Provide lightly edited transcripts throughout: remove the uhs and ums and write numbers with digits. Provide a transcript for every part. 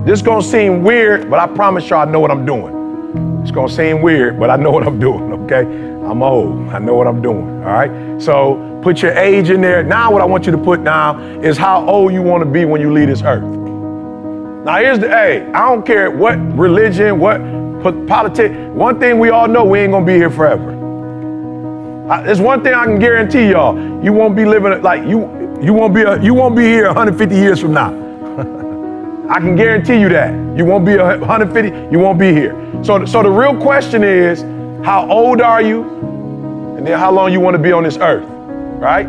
This is gonna seem weird, but I promise y'all I know what I'm doing. It's gonna seem weird, but I know what I'm doing, okay? I'm old, I know what I'm doing, all right? So put your age in there. Now what I want you to put down is how old you wanna be when you leave this earth. Now here's I don't care what religion, what politics, one thing we all know, we ain't gonna be here forever. There's one thing I can guarantee y'all, you won't be living like you won't be here 150 years from now. I can guarantee you that. You won't be 150, you won't be here. So the real question is, how old are you? And then how long you want to be on this earth, right?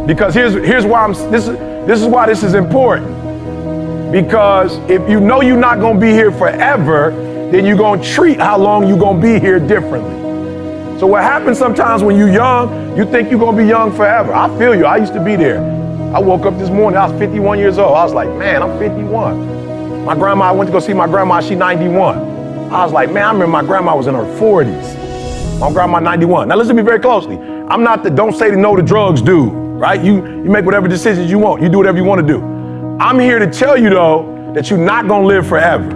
Because here's why this is why this is important. Because if you know you're not gonna be here forever, then you're gonna treat how long you're gonna be here differently. So what happens sometimes when you're young, you think you're gonna be young forever. I feel you, I used to be there. I woke up this morning, I was 51 years old. I was like, man, I'm 51. My grandma, I went to go see my grandma, she's 91. I was like, man, I remember my grandma was in her 40s. My grandma 91. Now listen to me very closely. I'm not the don't say no to drugs dude, right? You make whatever decisions you want. You do whatever you want to do. I'm here to tell you though, that you're not gonna live forever.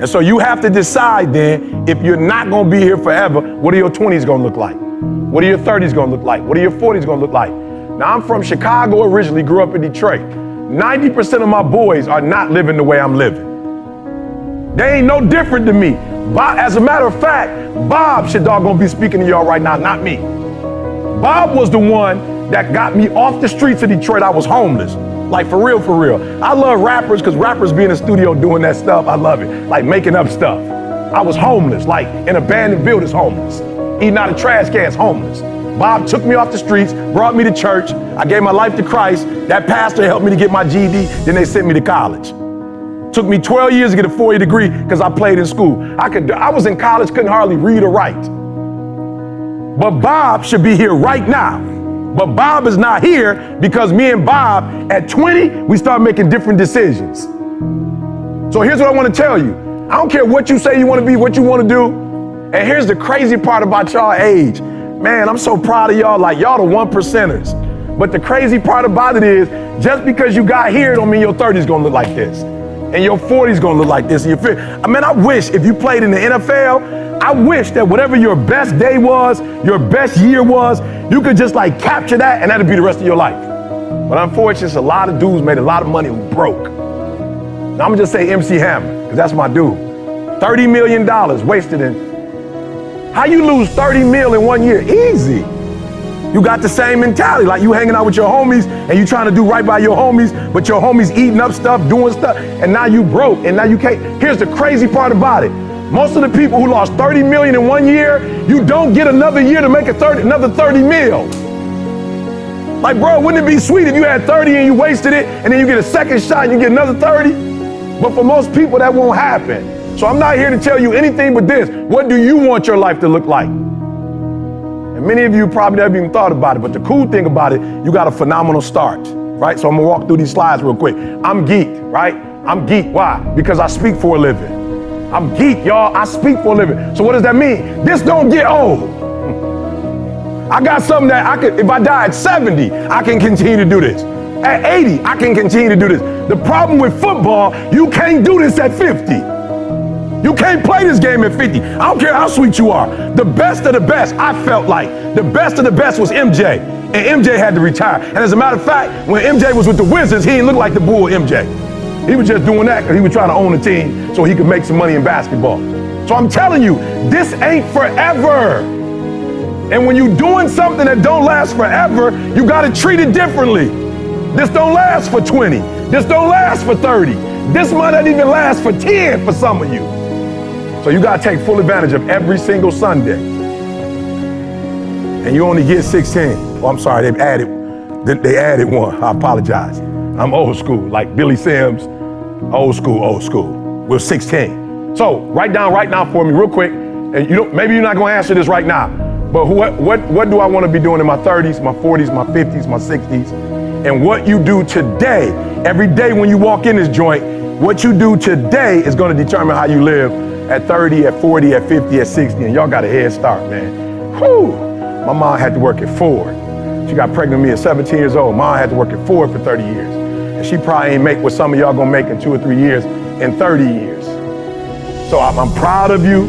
And so you have to decide then, if you're not gonna be here forever, what are your 20s gonna look like? What are your 30s gonna look like? What are your 40s gonna look like? Now I'm from Chicago originally, grew up in Detroit. 90% of my boys are not living the way I'm living. They ain't no different than me. As a matter of fact, Bob should doggone be speaking to y'all right now, not me. Bob was the one that got me off the streets of Detroit. I was homeless. Like for real, for real. I love rappers because rappers be in the studio doing that stuff. I love it. Like making up stuff. I was homeless, like in abandoned buildings homeless. Eating out of trash cans homeless. Bob took me off the streets, brought me to church. I gave my life to Christ. That pastor helped me to get my GED. Then they sent me to college. Took me 12 years to get a 4-year degree because I played in school. I was in college, couldn't hardly read or write. But Bob should be here right now. But Bob is not here because me and Bob at 20, we start making different decisions. So here's what I want to tell you. I don't care what you say you want to be, what you want to do. And here's the crazy part about y'all age. Man, I'm so proud of y'all, like y'all the 1%ers. But the crazy part about it is, just because you got here don't mean your 30's gonna look like this. And your 40's gonna look like this. And your 50's. I mean, I wish if you played in the NFL, I wish that whatever your best day was, your best year was, you could just like capture that and that'd be the rest of your life. But unfortunately, a lot of dudes made a lot of money who broke. Now I'm gonna just say MC Hammer, because that's my dude. $30 million wasted in. How you lose 30 mil in 1 year? Easy. You got the same mentality, like you hanging out with your homies and you trying to do right by your homies, but your homies eating up stuff, doing stuff, and now you broke and now you can't. Here's the crazy part about it. Most of the people who lost 30 million in 1 year, you don't get another year to make another 30 mil. Like, bro, wouldn't it be sweet if you had 30 and you wasted it and then you get a second shot and you get another 30? But for most people, that won't happen. So I'm not here to tell you anything but this. What do you want your life to look like? And many of you probably never even thought about it, but the cool thing about it, you got a phenomenal start, right? So I'm gonna walk through these slides real quick. I'm geeked, right? I'm geeked, why? Because I speak for a living. I'm geeked, y'all, I speak for a living. So what does that mean? This don't get old. I got something that I could, if I die at 70, I can continue to do this. At 80, I can continue to do this. The problem with football, you can't do this at 50. You can't play this game at 50. I don't care how sweet you are. The best of the best, I felt like, the best of the best was MJ. And MJ had to retire. And as a matter of fact, when MJ was with the Wizards, he didn't look like the bull MJ. He was just doing that because he was trying to own a team so he could make some money in basketball. So I'm telling you, this ain't forever. And when you're doing something that don't last forever, you got to treat it differently. This don't last for 20. This don't last for 30. This might not even last for 10 for some of you. So you gotta take full advantage of every single Sunday. And you only get 16. Oh, I'm sorry, they added one. I apologize. I'm old school, like Billy Sims, old school. We're 16. So write down right now for me real quick, and maybe you're not gonna answer this right now, but what do I wanna be doing in my 30s, my 40s, my 50s, my 60s? And what you do today, every day when you walk in this joint, what you do today is gonna determine how you live at 30, at 40, at 50, at 60, and y'all got a head start, man. Whew. My mom had to work at Ford. She got pregnant with me at 17 years old. Mom had to work at Ford for 30 years. And she probably ain't make what some of y'all gonna make in 2 or 3 years, in 30 years. So I'm proud of you.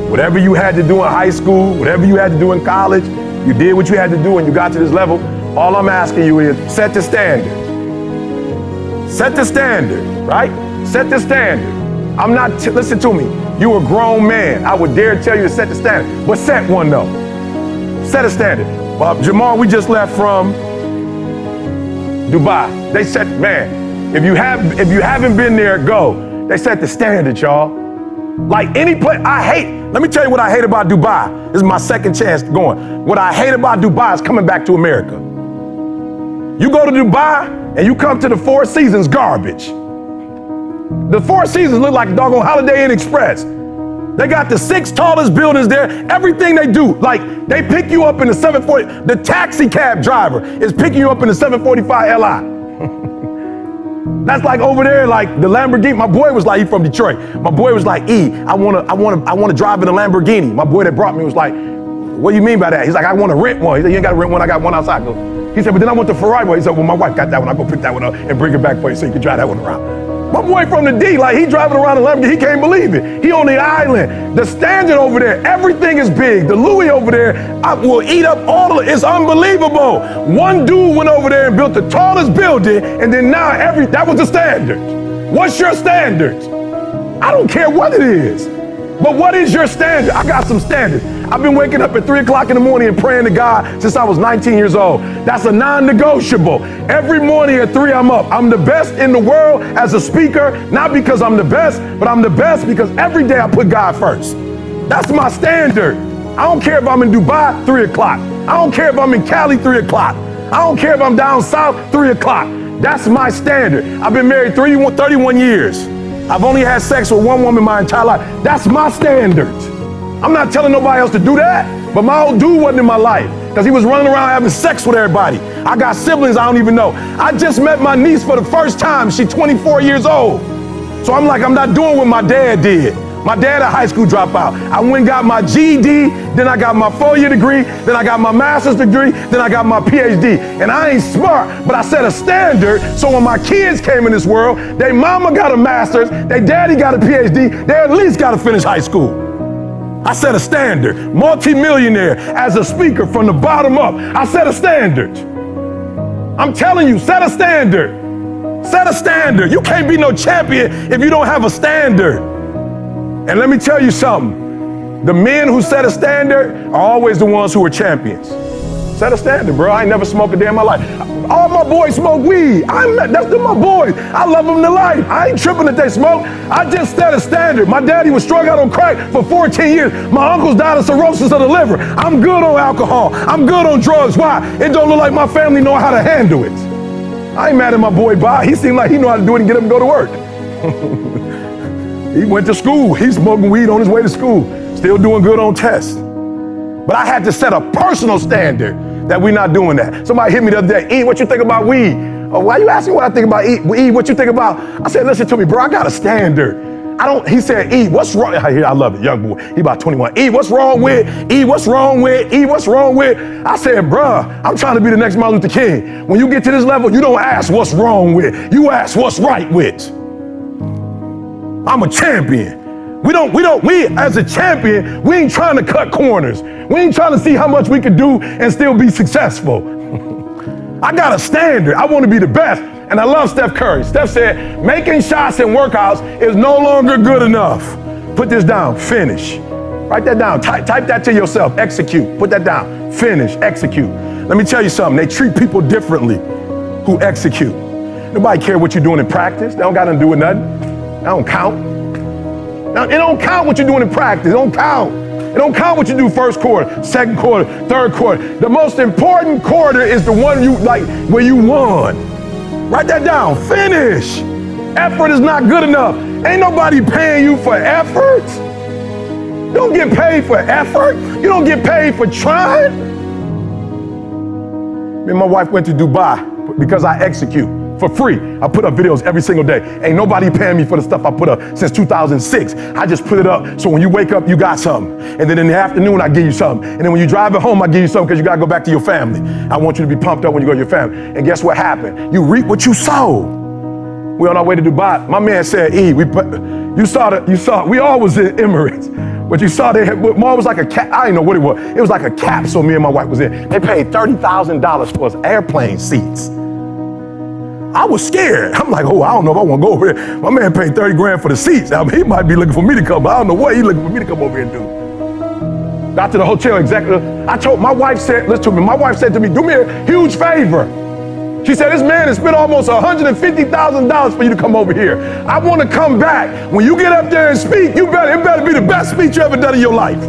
Whatever you had to do in high school, whatever you had to do in college, you did what you had to do and you got to this level. All I'm asking you is set the standard. Set the standard, right? Set the standard. I'm not, listen to me. You a grown man. I would dare tell you to set the standard, but set one though. Set a standard. Jamal, we just left from Dubai. They said, man, if you haven't been there, go. They set the standard, y'all. Like any place, let me tell you what I hate about Dubai. This is my second chance going. What I hate about Dubai is coming back to America. You go to Dubai and you come to the Four Seasons, garbage. The Four Seasons look like a doggone Holiday Inn Express. They got the 6 tallest buildings there. Everything they do, like they pick you up in the 740. The taxi cab driver is picking you up in the 745 Li. That's like over there, like the Lamborghini. My boy was like, he from Detroit. My boy was like, I want to drive in a Lamborghini. My boy that brought me was like, what do you mean by that? He's like, I want to rent one. He said, you ain't got to rent one. I got one outside. He said, but then I want the Ferrari one. He said, well, my wife got that one. I'll go pick that one up and bring it back for you so you can drive that one around. My boy from the D, like he driving around in Lamborghini, he can't believe it. He on the island. The standard over there, everything is big. The Louis over there, I will eat up all of it. It's unbelievable. One dude went over there and built the tallest building, and then now that was the standard. What's your standard? I don't care what it is. But what is your standard? I got some standards. I've been waking up at 3 o'clock in the morning and praying to God since I was 19 years old. That's a non-negotiable. Every morning at 3, I'm up. I'm the best in the world as a speaker, not because I'm the best, but I'm the best because every day I put God first. That's my standard. I don't care if I'm in Dubai, 3 o'clock. I don't care if I'm in Cali, 3 o'clock. I don't care if I'm down south, 3 o'clock. That's my standard. I've been married 31 years. I've only had sex with one woman my entire life. That's my standard. I'm not telling nobody else to do that, but my old dude wasn't in my life because he was running around having sex with everybody. I got siblings I don't even know. I just met my niece for the first time. She's 24 years old. So I'm like, I'm not doing what my dad did. My dad a high school dropout. I went and got my GED, then I got my 4-year degree, then I got my master's degree, then I got my PhD. And I ain't smart, but I set a standard so when my kids came in this world, they mama got a master's, they daddy got a PhD, they at least got to finish high school. I set a standard. Multi-millionaire as a speaker from the bottom up. I set a standard. I'm telling you, set a standard. Set a standard. You can't be no champion if you don't have a standard. And let me tell you something. The men who set a standard are always the ones who are champions. Set a standard, bro. I ain't never smoked a day in my life. All my boys smoke weed. That's my boys. I love them to life. I ain't tripping that they smoke. I just set a standard. My daddy was strung out on crack for 14 years. My uncles died of cirrhosis of the liver. I'm good on alcohol. I'm good on drugs. Why? It don't look like my family know how to handle it. I ain't mad at my boy Bob. He seemed like he know how to do it and get up and go to work. He went to school. He's smoking weed on his way to school. Still doing good on tests. But I had to set a personal standard that we're not doing that. Somebody hit me the other day. E, what you think about weed? Oh, why you asking what I think about E, what you think about? I said, listen to me, bro. I got a standard. He said, E, what's wrong? I love it, young boy. He about 21. E, what's wrong with? E, what's wrong with? E, what's wrong with? I said, bruh, I'm trying to be the next Martin Luther King. When you get to this level, you don't ask what's wrong with. You ask what's right with. I'm a champion. We as a champion, we ain't trying to cut corners. We ain't trying to see how much we can do and still be successful. I got a standard. I want to be the best. And I love Steph Curry. Steph said, making shots in workouts is no longer good enough. Put this down, finish. Write that down, type that to yourself, execute. Put that down, finish, execute. Let me tell you something, they treat people differently who execute. Nobody care what you're doing in practice. They don't got nothing to do with nothing. That don't count. Now, it don't count what you're doing in practice. It don't count. It don't count what you do first quarter, second quarter, third quarter. The most important quarter is the one where you won. Write that down. Finish. Effort is not good enough. Ain't nobody paying you for effort. You don't get paid for effort. You don't get paid for trying. Me and my wife went to Dubai because I execute. For free. I put up videos every single day. Ain't nobody paying me for the stuff I put up since 2006. I just put it up so when you wake up, you got something. And then in the afternoon, I give you something. And then when you drive it home, I give you something because you got to go back to your family. I want you to be pumped up when you go to your family. And guess what happened? You reap what you sow. We on our way to Dubai. My man said, we all was in Emirates, but you saw they had, more was like a cap. I didn't know what it was. It was like a capsule me and my wife was in. They paid $30,000 for us airplane seats. I was scared. I'm like, oh, I don't know if I want to go over there. My man paid 30 grand for the seats. I mean, he might be looking for me to come, but I don't know what he's looking for me to come over here and do. Got to the hotel executive. I told my wife said, listen to me. My wife said to me, do me a huge favor. She said, this man has spent almost $150,000 for you to come over here. I want to come back. When you get up there and speak, it better be the best speech you ever done in your life.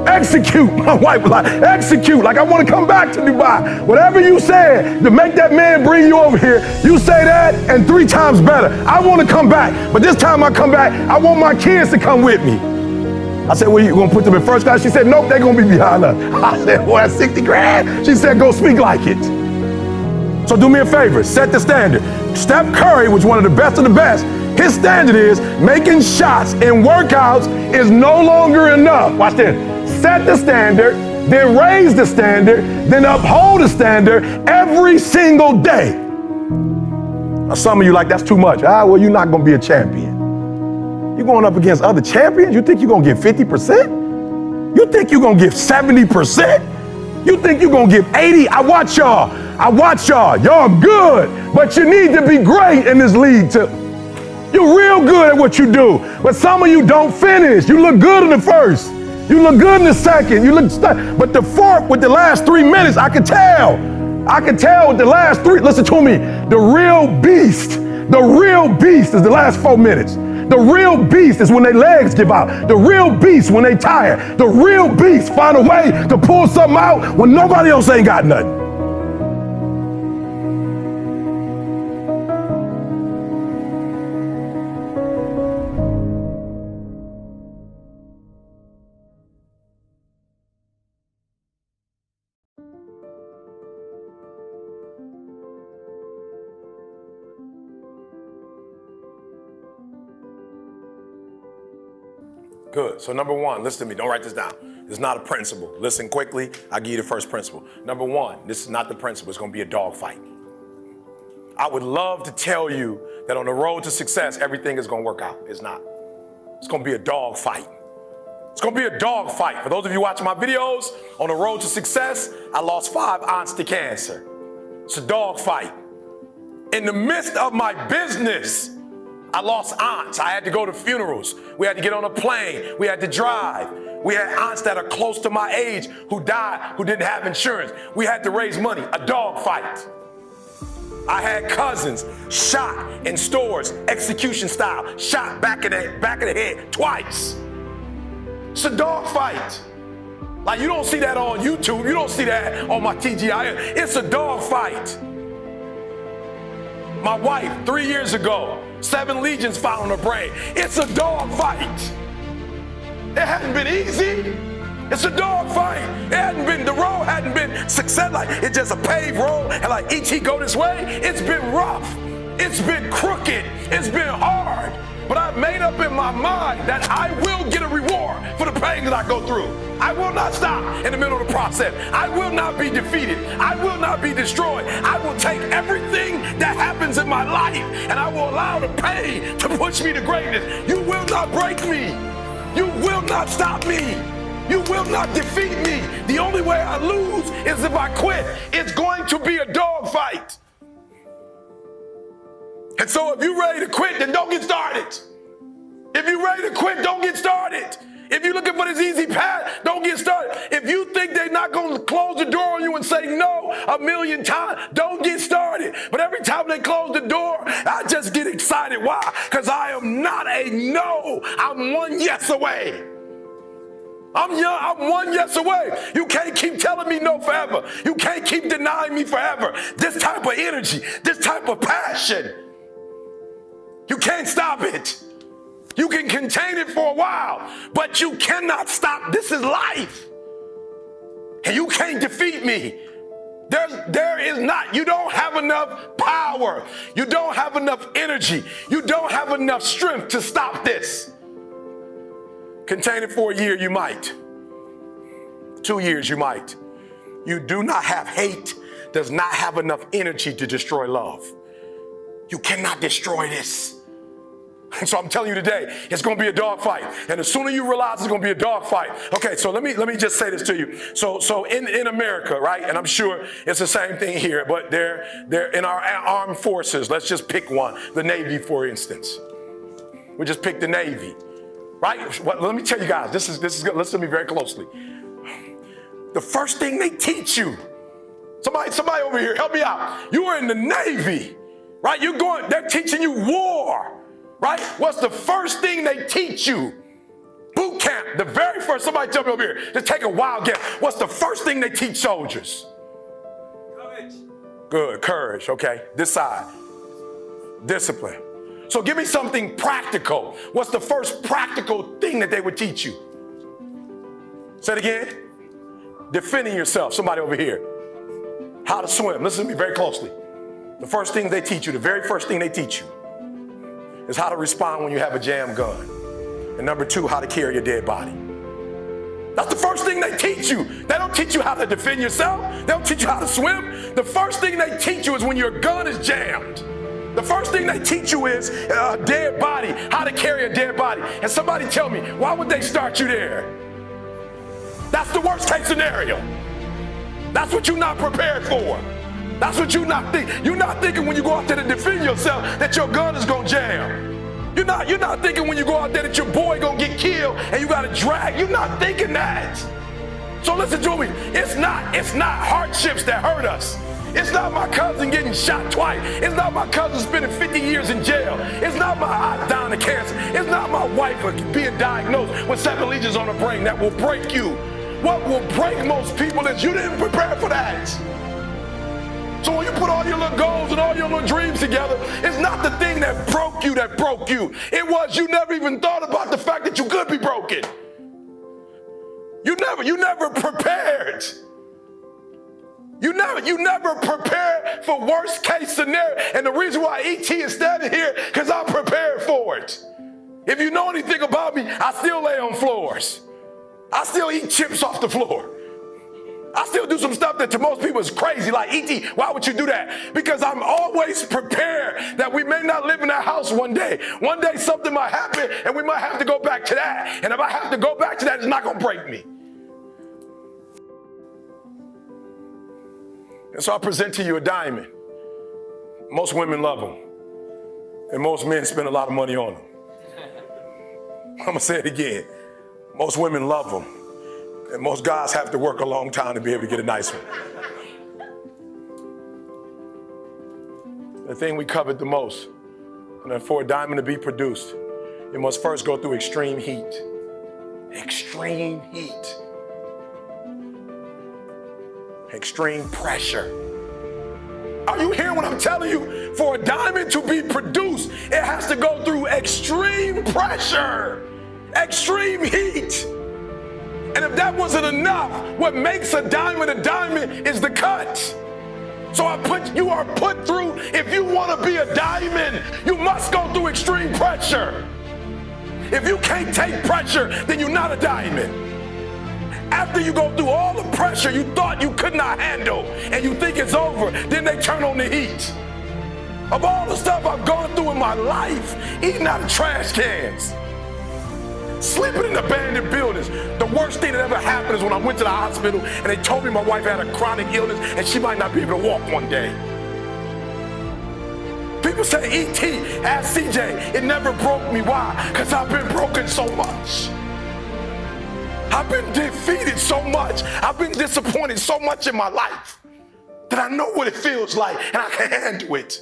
Execute. My wife was like, execute. Like, I want to come back to Dubai. Whatever you said to make that man bring you over here, you say that and 3 times better. I want to come back. But this time I come back, I want my kids to come with me. I said, well, you going to put them in first class? She said, nope, they're going to be behind us. I said, well, that's 60 grand. She said, go speak like it. So do me a favor, set the standard. Steph Curry was one of the best of the best. His standard is making shots in workouts is no longer enough. Watch this. Set the standard, then raise the standard, then uphold the standard every single day. Now, some of you like, that's too much. Well, you're not going to be a champion. You're going up against other champions? You think you're going to give 50%? You think you're going to give 70%? You think you're going to give 80? I watch y'all. Y'all good, but you need to be great in this league too. You're real good at what you do, but some of you don't finish. You look good in the first. You look good in the second. But the fourth with the last 3 minutes, I could tell with the last 3. Listen to me. The real beast is the last 4 minutes. The real beast is when their legs give out. The real beast when they tired. The real beast find a way to pull something out when nobody else ain't got nothing. Good. So number 1, listen to me. Don't write this down. It's not a principle. Listen quickly. I'll give you the first principle. Number 1, this is not the principle. It's going to be a dog fight. I would love to tell you that on the road to success, everything is going to work out. It's not. It's going to be a dog fight. It's going to be a dog fight. For those of you watching my videos, on the road to success, I lost 5 aunts to cancer. It's a dog fight. In the midst of my business, I lost aunts. I had to go to funerals. We had to get on a plane. We had to drive. We had aunts that are close to my age who died, who didn't have insurance. We had to raise money. A dog fight. I had cousins shot in stores, execution style, shot back of the head twice. It's a dog fight. Like, you don't see that on YouTube. You don't see that on my TGI. It's a dog fight. My wife, 3 years ago, 7 legions found on her brain. It's a dog fight. It hadn't been easy. It's a dog fight. The road hadn't been success. Like, it's just a paved road and like E.T. go this way. It's been rough. It's been crooked. It's been hard. But I've made up in my mind that I will get a reward for the pain that I go through. I will not stop in the middle of the process. I will not be defeated. I will not be destroyed. I will take everything that happens in my life and I will allow the pain to push me to greatness. You will not break me. You will not stop me. You will not defeat me. The only way I lose is if I quit. It's going to be a dog fight. And so if you're ready to quit, then don't get started. If you're ready to quit, don't get started. If you're looking for this easy path, don't get started. If you think they're not going to close the door on you and say no 1,000,000 times, don't get started. But every time they close the door, I just get excited. Why? Because I am not a no. I'm 1 yes away. I'm young, I'm 1 yes away. You can't keep telling me no forever. You can't keep denying me forever. This type of energy, this type of passion, you can't stop it. You can contain it for a while, but you cannot stop. This is life. And you can't defeat me. You don't have enough power. You don't have enough energy. You don't have enough strength to stop this. Contain it for a year, you might. 2 years, you might. You do not have hate, does not have enough energy to destroy love. You cannot destroy this. And so I'm telling you today, it's going to be a dogfight. And the sooner you realize it's going to be a dogfight. Okay, so let me just say this to you. So in America, right, and I'm sure it's the same thing here, but they're in our armed forces. Let's just pick one, the Navy, for instance. We just pick the Navy, right? Well, let me tell you guys, this is good. Listen to me very closely. The first thing they teach you, somebody over here, help me out. You are in the Navy, right? They're teaching you war. Right? What's the first thing they teach you? Boot camp, the very first, somebody tell me over here, just take a wild guess. What's the first thing they teach soldiers? Courage. Good, courage, okay. This side, discipline. So give me something practical. What's the first practical thing that they would teach you? Say it again. Defending yourself, somebody over here. How to swim, listen to me very closely. The first thing they teach you, the very first thing they teach you, is how to respond when you have a jam gun. And number 2, how to carry your dead body. That's the first thing they teach you. They don't teach you how to defend yourself. They don't teach you how to swim. The first thing they teach you is when your gun is jammed. The first thing they teach you is a dead body, how to carry a dead body. And somebody tell me, why would they start you there? That's the worst case scenario. That's what you're not prepared for. That's what you're not thinking. You're not thinking when you go out there to defend yourself that your gun is gonna jam. You're not thinking when you go out there that your boy gonna get killed and you gotta drag. You're not thinking that. So listen to me. It's not hardships that hurt us. It's not my cousin getting shot twice. It's not my cousin spending 50 years in jail. It's not my aunt dying of cancer. It's not my wife being diagnosed with 7 lesions on her brain that will break you. What will break most people is you didn't prepare for that. So when you put all your little goals and all your little dreams together, it's not the thing that broke you. It was you never even thought about the fact that you could be broken. You never prepared. You never prepared for worst case scenario. And the reason why E.T. is standing here, because I'm prepared for it. If you know anything about me, I still lay on floors. I still eat chips off the floor. I still do some stuff that to most people is crazy, like E.T., why would you do that? Because I'm always prepared that we may not live in that house one day. One day something might happen and we might have to go back to that. And if I have to go back to that, it's not gonna break me. And so I present to you a diamond. Most women love them. And most men spend a lot of money on them. I'm gonna say it again. Most women love them. And most guys have to work a long time to be able to get a nice one. The thing we covet the most, and for a diamond to be produced, it must first go through extreme heat. Extreme heat. Extreme pressure. Are you hearing what I'm telling you? For a diamond to be produced, it has to go through extreme pressure, extreme heat. And if that wasn't enough, what makes a diamond is the cut. So you are put through, if you want to be a diamond, you must go through extreme pressure. If you can't take pressure, then you're not a diamond. After you go through all the pressure you thought you could not handle and you think it's over, then they turn on the heat. Of all the stuff I've gone through in my life, eating out of trash cans, sleeping in abandoned buildings. The worst thing that ever happened is when I went to the hospital and they told me my wife had a chronic illness and she might not be able to walk one day. People say, E.T., ask CJ, it never broke me. Why? Because I've been broken so much. I've been defeated so much. I've been disappointed so much in my life that I know what it feels like and I can handle it.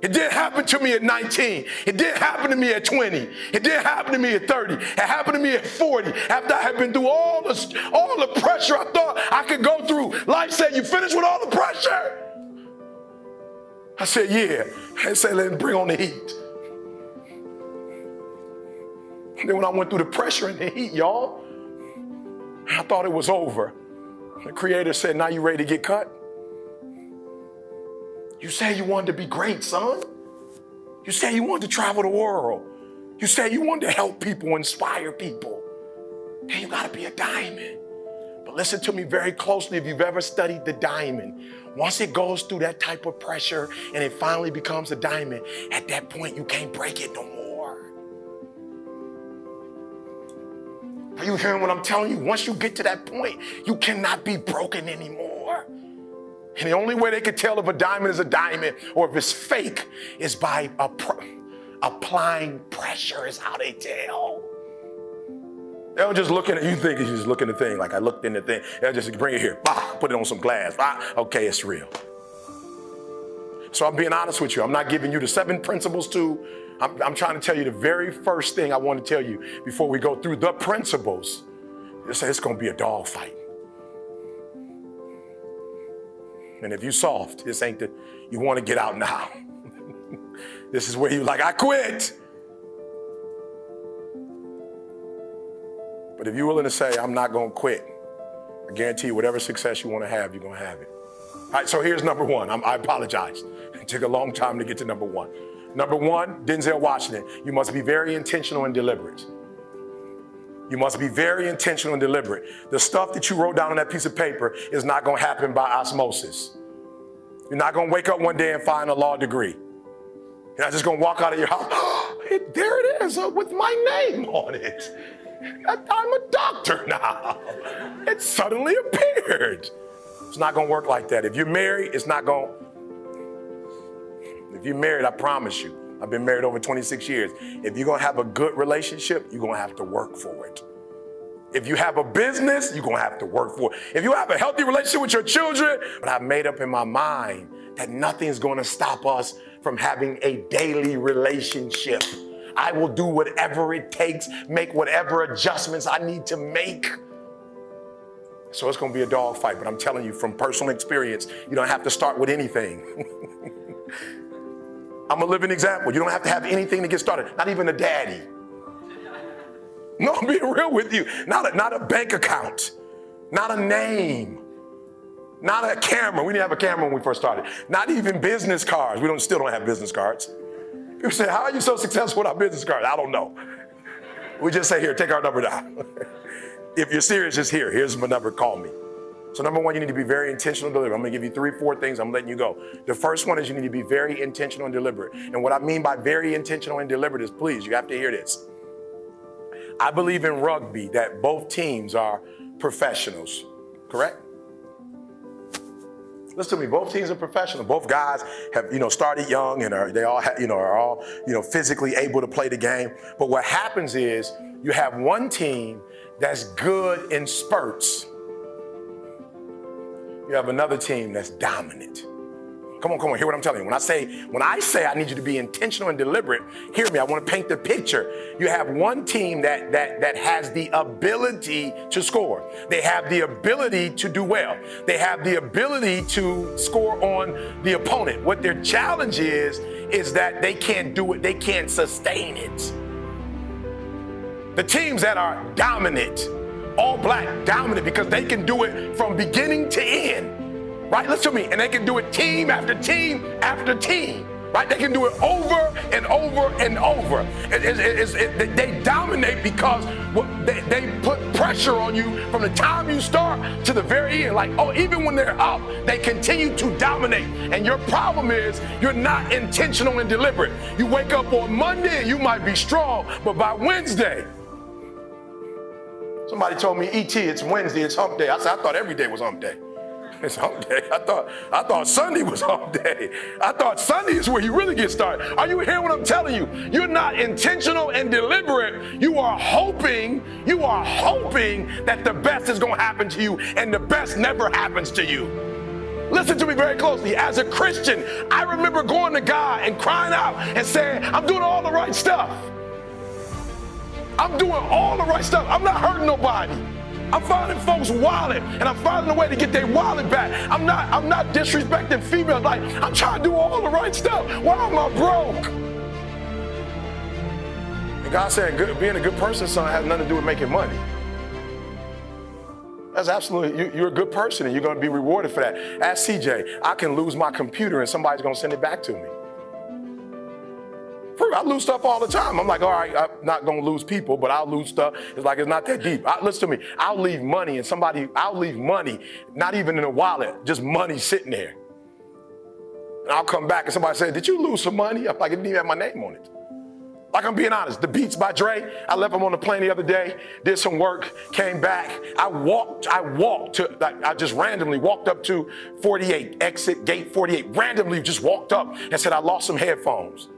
It didn't happen to me at 19. It didn't happen to me at 20. It didn't happen to me at 30. It happened to me at 40 after I had been through all the pressure I thought I could go through. Life said, you finished with all the pressure? I said, yeah. I said, let's bring on the heat. And then when I went through the pressure and the heat, y'all, I thought it was over. The Creator said, now you ready to get cut? You say you wanted to be great, son. You say you wanted to travel the world. You say you wanted to help people, inspire people. Then you gotta be a diamond. But listen to me very closely if you've ever studied the diamond. Once it goes through that type of pressure and it finally becomes a diamond, at that point you can't break it no more. Are you hearing what I'm telling you? Once you get to that point, you cannot be broken anymore. And the only way they can tell if a diamond is a diamond or if it's fake is by applying pressure is how they tell. They don't just look at it. You think you just look at the thing like I looked in the thing. They'll just bring it here, bah, put it on some glass. Bah, okay, it's real. So I'm being honest with you. I'm not giving you the 7 principles to. I'm trying to tell you the very first thing I want to tell you before we go through the principles. They say it's going to be a dog fight. And if you soft, this ain't you want to get out now. This is where you like, I quit. But if you're willing to say, I'm not going to quit, I guarantee you whatever success you want to have, you're going to have it. All right, so here's number 1. I apologize. It took a long time to get to number 1. Number 1, Denzel Washington, you must be very intentional and deliberate. You must be very intentional and deliberate. The stuff that you wrote down on that piece of paper is not going to happen by osmosis. You're not going to wake up one day and find a law degree. You're not just going to walk out of your house, there it is with my name on it. I'm a doctor now. It suddenly appeared. It's not going to work like that. If you're married, it's not going. If you're married, I promise you, I've been married over 26 years. If you're going to have a good relationship, you're going to have to work for it. If you have a business, you're going to have to work for it. If you have a healthy relationship with your children, but I've made up in my mind that nothing is going to stop us from having a daily relationship. I will do whatever it takes, make whatever adjustments I need to make. So it's going to be a dog fight, but I'm telling you from personal experience, you don't have to start with anything. I'm a living example. You don't have to have anything to get started, not even a daddy. No, I'm being real with you. Not a bank account, not a name, not a camera. We didn't have a camera when we first started. Not even business cards. We still don't have business cards. People say, how are you so successful without business cards? I don't know. We just say, here, take our number down. If you're serious, just here. Here's my number, call me. So number 1, you need to be very intentional and deliberate. I'm going to give you 3, 4 things. I'm letting you go. The first one is you need to be very intentional and deliberate. And what I mean by very intentional and deliberate is, please, you have to hear this. I believe in rugby that both teams are professionals, correct? Listen to me, both teams are professional. Both guys have, started young and are all physically able to play the game. But what happens is you have one team that's good in spurts. You have another team that's dominant. Come on, hear what I'm telling you. When I say I need you to be intentional and deliberate, hear me, I want to paint the picture. You have one team that has the ability to score. They have the ability to do well. They have the ability to score on the opponent. What their challenge is that they can't do it, they can't sustain it. The teams that are dominant, all black, dominant, because they can do it from beginning to end. Right, listen to me, and they can do it team after team after team, right? They can do it over and over and over. They dominate because they put pressure on you from the time you start to the very end. Like, even when they're up, they continue to dominate. And your problem is you're not intentional and deliberate. You wake up on Monday and you might be strong, but by Wednesday, somebody told me, E.T., it's Wednesday, it's hump day. I said, I thought every day was hump day. It's hump day. I thought Sunday was hump day. I thought Sunday is where you really get started. Are you hearing what I'm telling you? You're not intentional and deliberate. You are hoping that the best is going to happen to you, and the best never happens to you. Listen to me very closely. As a Christian, I remember going to God and crying out and saying, I'm doing all the right stuff. I'm doing all the right stuff. I'm not hurting nobody. I'm finding folks' wallet, and I'm finding a way to get their wallet back. I'm not disrespecting females. Like, I'm trying to do all the right stuff. Why am I broke? And God said, being a good person, son, has nothing to do with making money. That's absolutely, you're a good person, and you're going to be rewarded for that. Ask CJ, I can lose my computer, and somebody's going to send it back to me. I lose stuff all the time. I'm like, all right, I'm not going to lose people, but I'll lose stuff. It's like, it's not that deep. Listen to me. I'll leave money, not even in a wallet, just money sitting there. And I'll come back and somebody say, did you lose some money? I'm like, it didn't even have my name on it. Like, I'm being honest, the Beats by Dre, I left them on the plane the other day, did some work, came back. I just randomly walked up to 48, exit gate 48, randomly just walked up and said, I lost some headphones.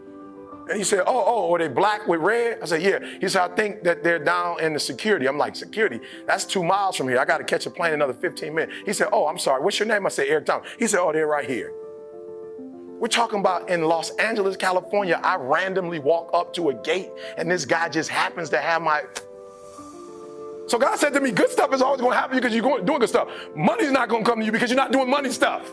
And he said, oh, are they black with red? I said, yeah. He said, I think that they're down in the security. I'm like, security? That's 2 miles from here. I got to catch a plane in another 15 minutes. He said, oh, I'm sorry. What's your name? I said, Eric Thomas. He said, oh, they're right here. We're talking about in Los Angeles, California. I randomly walk up to a gate and this guy just happens to have my... So God said to me, good stuff is always going to happen to you because you're doing good stuff. Money's not going to come to you because you're not doing money stuff.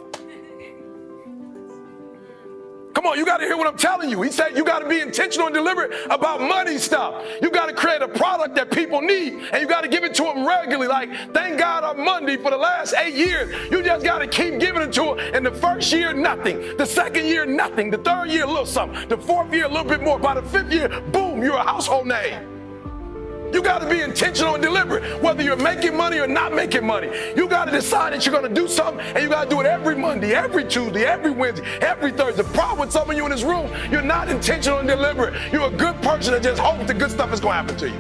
Come on, you got to hear what I'm telling you. He said you got to be intentional and deliberate about money stuff. You got to create a product that people need, and you got to give it to them regularly. Like, thank God on Monday for the last 8 years. You just got to keep giving it to them. And the first year, nothing. The second year, nothing. The third year, a little something. The fourth year, a little bit more. By the fifth year, boom, you're a household name. You got to be intentional and deliberate, whether you're making money or not making money. You got to decide that you're going to do something, and you got to do it every Monday, every Tuesday, every Wednesday, every Thursday. The problem with some of you in this room, you're not intentional and deliberate. You're a good person that just hopes the good stuff is going to happen to you.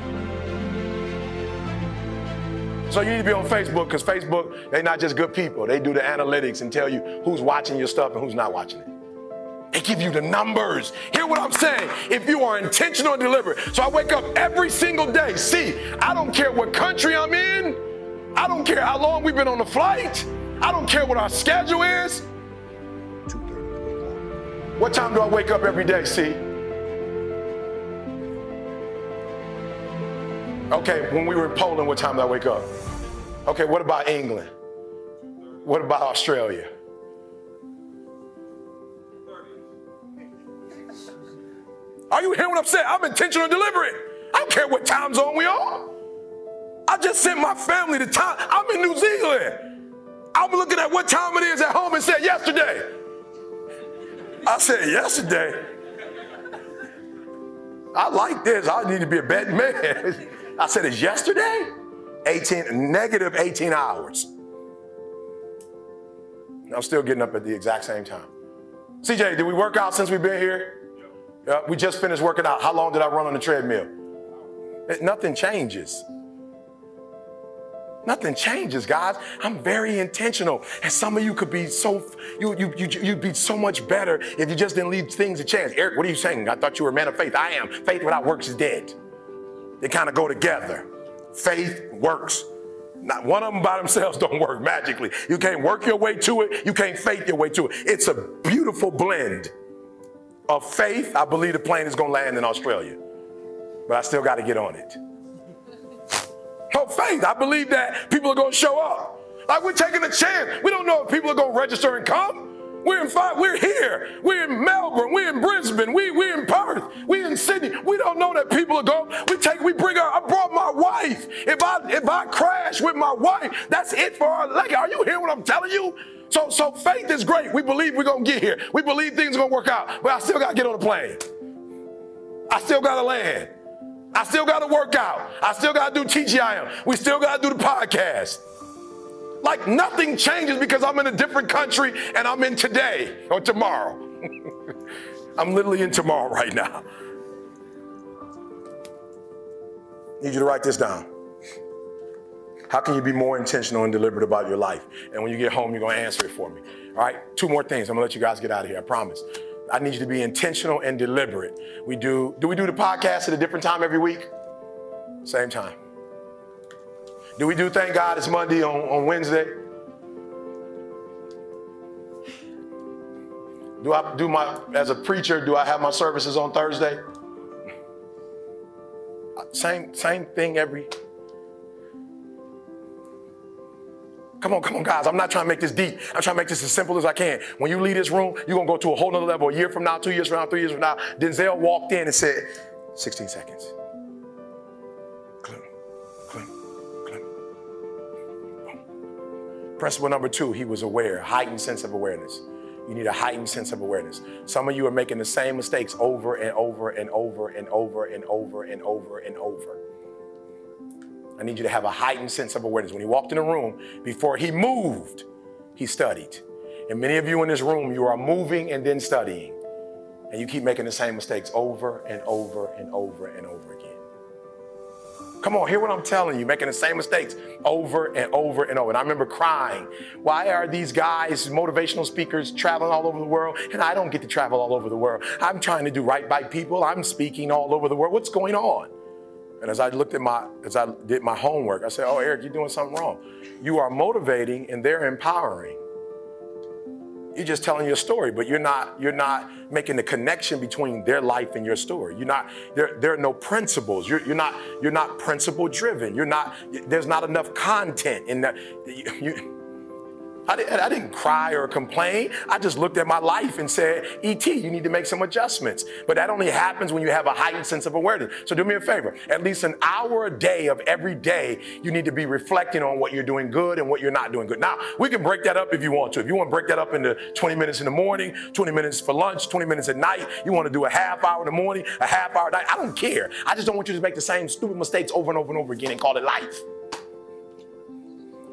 So you need to be on Facebook, because Facebook, they're not just good people. They do the analytics and tell you who's watching your stuff and who's not watching it. They give you the numbers. Hear what I'm saying? If you are intentional and deliberate. So I wake up every single day. See, I don't care what country I'm in. I don't care how long we've been on the flight. I don't care what our schedule is. 2:30. What time do I wake up every day, see? Okay, when we were in Poland, what time did I wake up? Okay, what about England? What about Australia? Are you hearing what I'm saying? I'm intentional and deliberate. I don't care what time zone we are. I just sent my family the time. I'm in New Zealand. I'm looking at what time it is at home and said yesterday. I said yesterday. I like this. I need to be a betting man. I said it's yesterday? Negative 18 hours. I'm still getting up at the exact same time. CJ, did we work out since we've been here? We just finished working out. How long did I run on the treadmill? Nothing changes. Nothing changes, guys. I'm very intentional. And some of you could be you'd be so much better if you just didn't leave things a chance. Eric, what are you saying? I thought you were a man of faith. I am. Faith without works is dead. They kind of go together. Faith, works. Not one of them by themselves don't work magically. You can't work your way to it. You can't faith your way to it. It's a beautiful blend of faith. I believe the plane is going to land in Australia, but I still got to get on it. Oh, faith. I believe that people are going to show up. Like, we're taking a chance. We don't know if people are going to register and come. We're here. We're in Melbourne. We're in Brisbane. We're in Perth. We're in Sydney. We don't know that people are going. I brought my wife. If I crash with my wife, that's it for our leg. Are you hearing what I'm telling you? So faith is great. We believe we're going to get here. We believe things are going to work out. But I still got to get on the plane. I still got to land. I still got to work out. I still got to do TGIM. We still got to do the podcast. Like, nothing changes because I'm in a different country and I'm in today or tomorrow. I'm literally in tomorrow right now. Need you to write this down. How can you be more intentional and deliberate about your life? And when you get home, you're going to answer it for me. All right, 2 more things. I'm going to let you guys get out of here, I promise. I need you to be intentional and deliberate. Do we do the podcast at a different time every week? Same time. Do we do Thank God It's Monday on Wednesday? As a preacher, do I have my services on Thursday? Same thing every... Come on, guys. I'm not trying to make this deep. I'm trying to make this as simple as I can. When you leave this room, you're going to go to a whole nother level. A year from now, 2 years from now, 3 years from now, Denzel walked in and said, 16 seconds. Clim. Principle number 2, he was aware, heightened sense of awareness. You need a heightened sense of awareness. Some of you are making the same mistakes over and over and over and over and over and over and over. I need you to have a heightened sense of awareness. When he walked in the room, before he moved, he studied. And many of you in this room, you are moving and then studying. And you keep making the same mistakes over and over and over and over again. Come on, hear what I'm telling you, making the same mistakes over and over and over. And I remember crying. Why are these guys, motivational speakers, traveling all over the world, and I don't get to travel all over the world? I'm trying to do right by people. I'm speaking all over the world. What's going on? And as I did my homework, I said, oh, Eric, you're doing something wrong. You are motivating and they're empowering. You're just telling your story, but you're not making the connection between their life and your story. There are no principles. You're not principle driven. There's not enough content in that. I didn't cry or complain. I just looked at my life and said, E.T., you need to make some adjustments. But that only happens when you have a heightened sense of awareness. So do me a favor, at least an hour a day of every day, you need to be reflecting on what you're doing good and what you're not doing good. Now, we can break that up if you want to. If you want to break that up into 20 minutes in the morning, 20 minutes for lunch, 20 minutes at night, you want to do a half hour in the morning, a half hour at night, I don't care. I just don't want you to make the same stupid mistakes over and over and over again and call it life.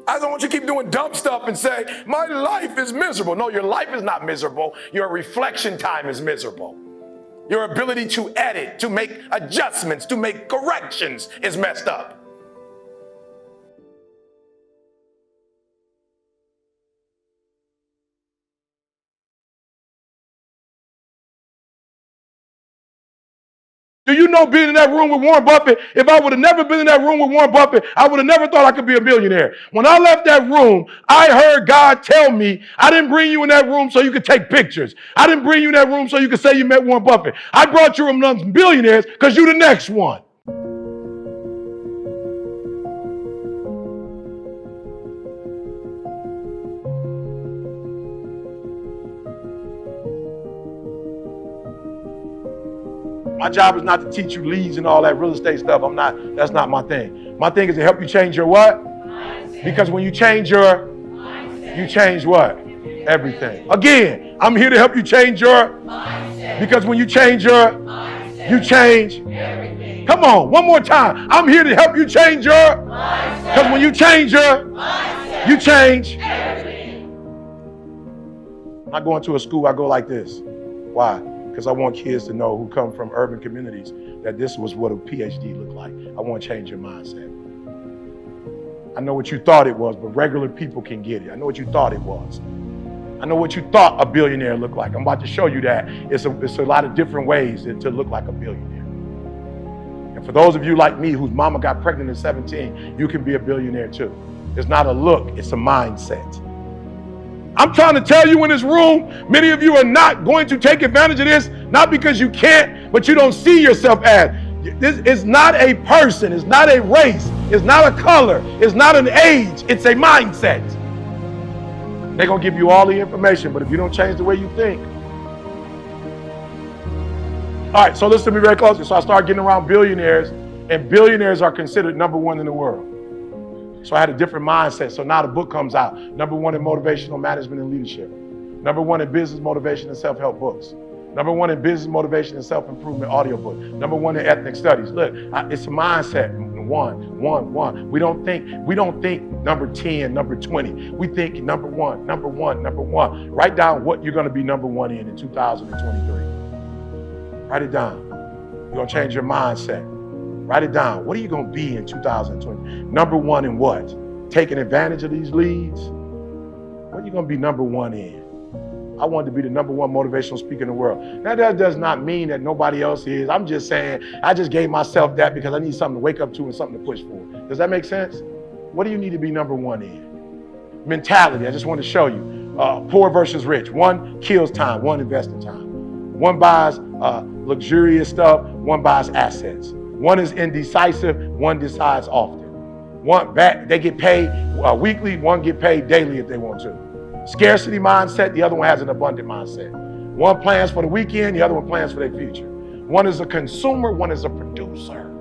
I don't want you to keep doing dumb stuff and say, my life is miserable. No, your life is not miserable. Your reflection time is miserable. Your ability to edit, to make adjustments, to make corrections is messed up. Do you know being in that room with Warren Buffett, if I would have never been in that room with Warren Buffett, I would have never thought I could be a billionaire. When I left that room, I heard God tell me, I didn't bring you in that room so you could take pictures. I didn't bring you in that room so you could say you met Warren Buffett. I brought you among billionaires because you're the next one. My job is not to teach you leads and all that real estate stuff. That's not my thing. My thing is to help you change your what? Mindset. Because when you change your mindset, you change what? Everything. Again, I'm here to help you change your mindset. Because when you change your mindset, you change everything. Come on, one more time. I'm here to help you change your mindset. Because when you change your mindset, you change everything. When I go into a school, I go like this. Why? Because I want kids to know who come from urban communities that this was what a PhD looked like. I want to change your mindset. I know what you thought it was, but regular people can get it. I know what you thought it was. I know what you thought a billionaire looked like. I'm about to show you that. It's a lot of different ways to look like a billionaire. And for those of you like me whose mama got pregnant at 17, you can be a billionaire too. It's not a look, it's a mindset. I'm trying to tell you in this room, many of you are not going to take advantage of this, not because you can't, but you don't see yourself as. This is not a person, it's not a race, it's not a color, it's not an age, it's a mindset. They're going to give you all the information, but if you don't change the way you think. All right, so listen to me very closely. So I started getting around billionaires, and billionaires are considered number one in the world. So I had a different mindset. So now the book comes out. Number one in motivational management and leadership. Number one in business motivation and self-help books. Number one in business motivation and self-improvement audiobook. Number one in ethnic studies. Look, it's a mindset. One. We don't think number 10, number 20. We think number one. Write down what you're going to be number one in 2023. Write it down. You're going to change your mindset. Write it down. What are you going to be in 2020? Number one in what? Taking advantage of these leads? What are you going to be number one in? I wanted to be the number one motivational speaker in the world. Now, that does not mean that nobody else is. I'm just saying, I just gave myself that because I need something to wake up to and something to push for. Does that make sense? What do you need to be number one in? Mentality, I just want to show you. Poor versus rich. One kills time, one invests in time. One buys luxurious stuff, one buys assets. One is indecisive, one decides often. They get paid weekly, one get paid daily if they want to. Scarcity mindset, the other one has an abundant mindset. One plans for the weekend, the other one plans for their future. One is a consumer, one is a producer.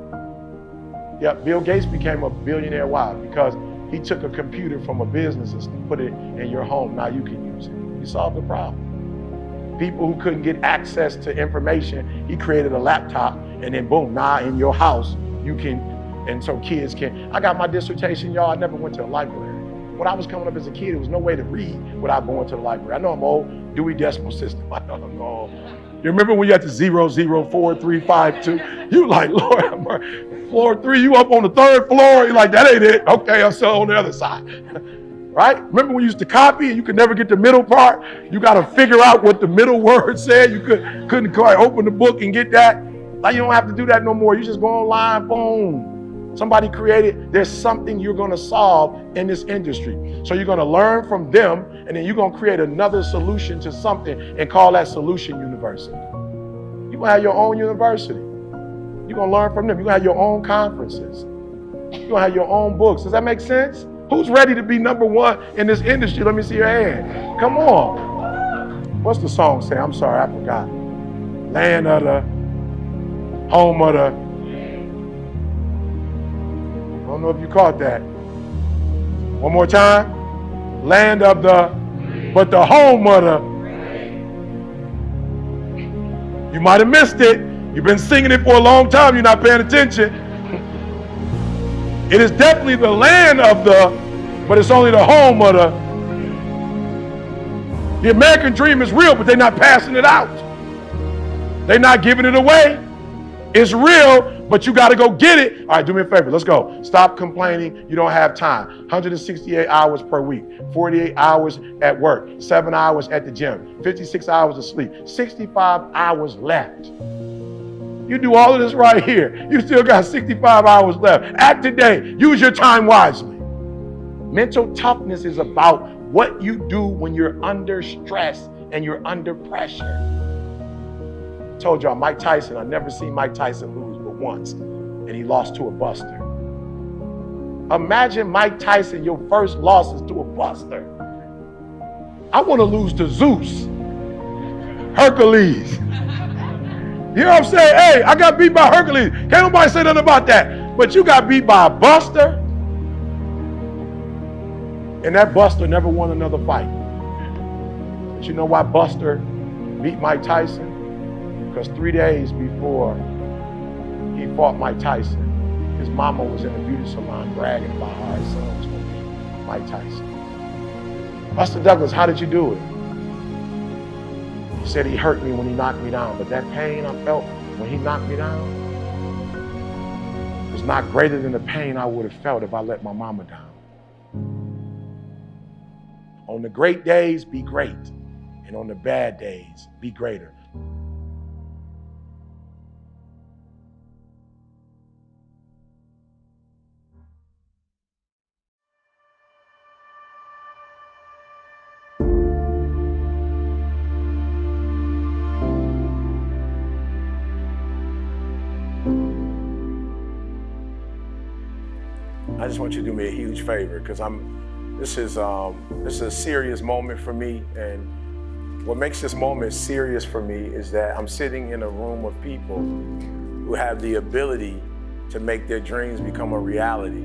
Yeah, Bill Gates became a billionaire. Why? Because he took a computer from a business and put it in your home. Now you can use it. He solved the problem. People who couldn't get access to information, he created a laptop, and then boom, now in your house, you can, and so kids can. I got my dissertation, y'all, I never went to a library. When I was coming up as a kid, there was no way to read without going to the library. I know I'm old, Dewey Decimal System. I know I'm old. You remember when you had to 0, 0, 4, 3, 5, 2? You like, Lord, floor 3, you up on the 3rd floor. You're like, that ain't it. Okay, I'm still on the other side. Right? Remember when you used to copy and you could never get the middle part? You got to figure out what the middle word said. You couldn't quite open the book and get that. Now you don't have to do that no more. You just go online, boom. Somebody created, there's something you're going to solve in this industry. So you're going to learn from them, and then you're going to create another solution to something and call that Solution University. You're going to have your own university. You're going to learn from them. You're going to have your own conferences. You're going to have your own books. Does that make sense? Who's ready to be number one in this industry? Let me see your hand. Come on. What's the song say? I'm sorry, I forgot. Land of the, home of the, I don't know if you caught that. One more time. Land of the, but the home of the. You might have missed it. You've been singing it for a long time. You're not paying attention. It is definitely the land of the, but it's only the home of the. The American dream is real, but they're not passing it out. They're not giving it away. It's real, but you got to go get it. All right, do me a favor. Let's go. Stop complaining. You don't have time. 168 hours per week, 48 hours at work, 7 hours at the gym, 56 hours of sleep, 65 hours left. You do all of this right here. You still got 65 hours left. Act today. Use your time wisely. Mental toughness is about what you do when you're under stress and you're under pressure. I told y'all, Mike Tyson, I never seen Mike Tyson lose but once, and he lost to a buster. Imagine Mike Tyson, your first loss is to a buster. I want to lose to Zeus, Hercules. You know what I'm saying? Hey, I got beat by Hercules. Can't nobody say nothing about that. But you got beat by a buster, and that buster never won another fight. But you know why Buster beat Mike Tyson? Because 3 days before he fought Mike Tyson, his mama was in the beauty salon bragging about how his son was going to beat Mike Tyson. Buster Douglas, how did you do it? He said he hurt me when he knocked me down, but that pain I felt when he knocked me down was not greater than the pain I would have felt if I let my mama down. On the great days, be great. And on the bad days, be greater. I just want you to do me a huge favor, because this is a serious moment for me, and what makes this moment serious for me is that I'm sitting in a room of people who have the ability to make their dreams become a reality.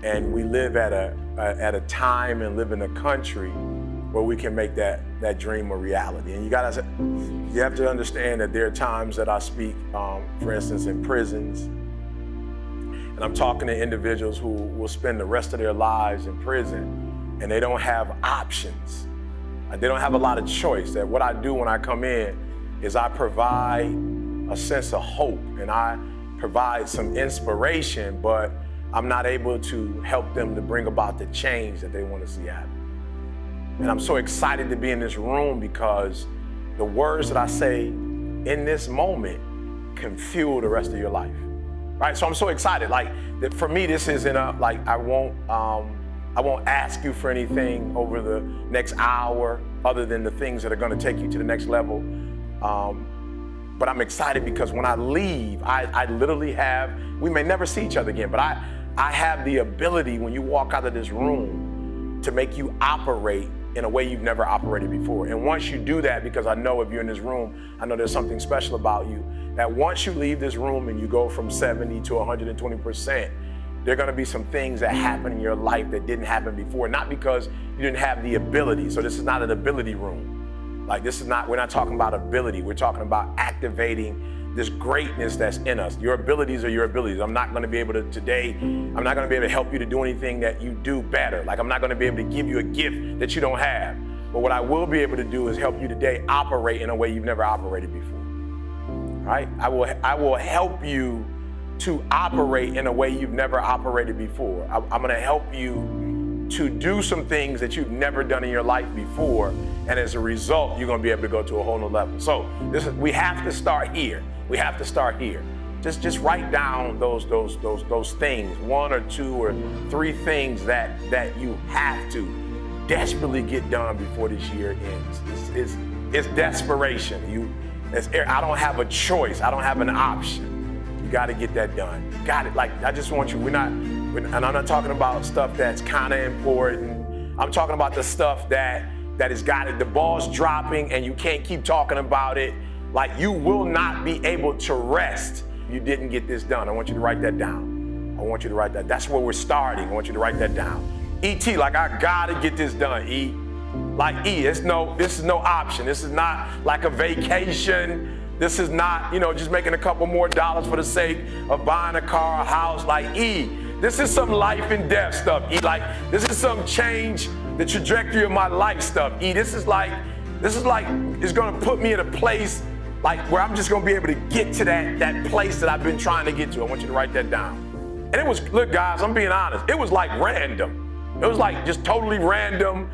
And we live at a time and live in a country where we can make that dream a reality. And you have to understand that there are times that I speak, for instance, in prisons. And I'm talking to individuals who will spend the rest of their lives in prison, and they don't have options. They don't have a lot of choice. That what I do when I come in is I provide a sense of hope, and I provide some inspiration, but I'm not able to help them to bring about the change that they want to see happen. And I'm so excited to be in this room because the words that I say in this moment can fuel the rest of your life. Right, so I'm so excited. Like, that for me, this isn't I won't ask you for anything over the next hour other than the things that are going to take you to the next level. But I'm excited because when I leave, I literally we may never see each other again, but I have the ability when you walk out of this room to make you operate in a way you've never operated before. And once you do that, because I know if you're in this room, I know there's something special about you, that once you leave this room and you go from 70 to 120%, there are going to be some things that happen in your life that didn't happen before, not because you didn't have the ability. So this is not an ability room. Like, we're not talking about ability. We're talking about activating this greatness that's in us. Your abilities are your abilities. I'm not going to be able to today, I'm not going to be able to help you to do anything that you do better. Like I'm not going to be able to give you a gift that you don't have. But what I will be able to do is help you today operate in a way you've never operated before. Right? I will help you to operate in a way you've never operated before. I'm going to help you to do some things that you've never done in your life before, and as a result, you're going to be able to go to a whole new level. So we have to start here. We have to start here. Just write down those things, 1 or 2 or 3 things that you have to desperately get done before this year ends. It's desperation. I don't have a choice. I don't have an option. You got to get that done. Got it. Like I just want you. And I'm not talking about stuff that's kind of important. I'm talking about the stuff that has got it. The ball's dropping and you can't keep talking about it. Like you will not be able to rest if you didn't get this done. I want you to write that down. I want you to write that. That's where we're starting. I want you to write that down. E.T., like I gotta get this done, E. Like E, this is no option. This is not like a vacation. This is not, just making a couple more dollars for the sake of buying a car, a house. Like E, this is some life and death stuff. E, like this is some change the trajectory of my life stuff. E, this is like it's gonna put me in a place like where I'm just gonna be able to get to that place that I've been trying to get to. I want you to write that down. And it was, look guys, I'm being honest, it was like random. It was like just totally random.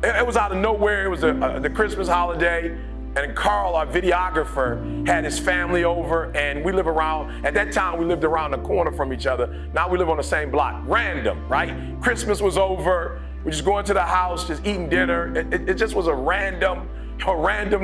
It was out of nowhere. It was the Christmas holiday, and Carl, our videographer, had his family over, and we live around, at that time we lived around the corner from each other. Now we live on the same block. Random, right? Christmas was over. We're just going to the house, just eating dinner. It just was a random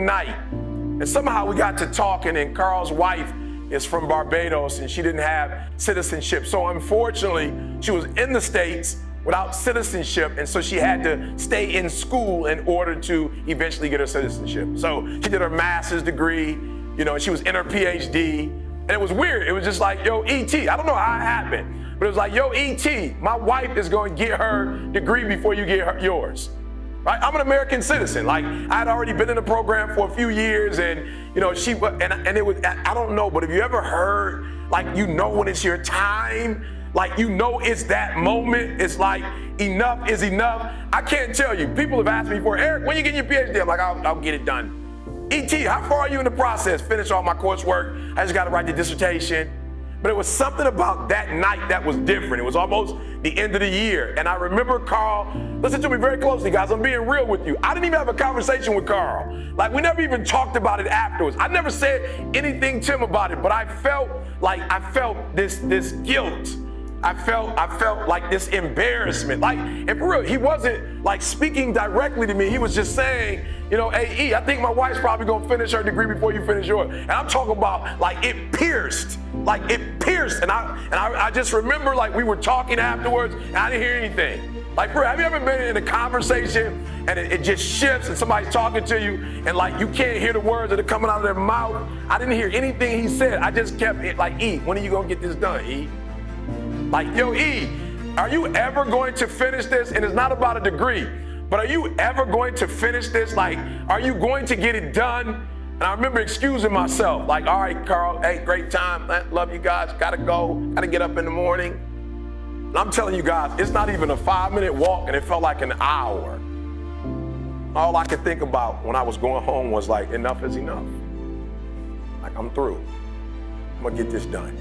night. And somehow we got to talking, and Carl's wife is from Barbados, and she didn't have citizenship. So unfortunately, she was in the States without citizenship, and so she had to stay in school in order to eventually get her citizenship. So she did her master's degree, and she was in her PhD, and it was weird. It was just like, yo, E.T., I don't know how it happened, but it was like, yo, E.T., my wife is going to get her degree before you get yours. Right? I'm an American citizen. Like I had already been in the program for a few years, and it was, I don't know, but have you ever heard, like, when it's your time? Like, it's that moment. It's like, enough is enough. I can't tell you. People have asked me before, Eric, when you get your PhD? I'm like, I'll get it done. E.T., how far are you in the process? Finish all my coursework. I just got to write the dissertation. But it was something about that night that was different. It was almost the end of the year. And I remember Carl, listen to me very closely, guys. I'm being real with you. I didn't even have a conversation with Carl. Like, we never even talked about it afterwards. I never said anything to him about it, but I felt this guilt. I felt like this embarrassment. Like, and for real, he wasn't like speaking directly to me. He was just saying, hey, E, I think my wife's probably gonna finish her degree before you finish yours. And I'm talking about like it pierced. And I just remember like we were talking afterwards and I didn't hear anything. Like, bro, have you ever been in a conversation and it just shifts and somebody's talking to you and like you can't hear the words that are coming out of their mouth? I didn't hear anything he said. I just kept it like, E, when are you gonna get this done, E? Like, yo, E, are you ever going to finish this? And it's not about a degree, but are you ever going to finish this? Like, are you going to get it done? And I remember excusing myself, like, all right, Carl, hey, great time. Love you guys. Gotta go. Gotta get up in the morning. And I'm telling you guys, it's not even a 5-minute walk, and it felt like an hour. All I could think about when I was going home was like, enough is enough. Like, I'm through. I'm gonna get this done.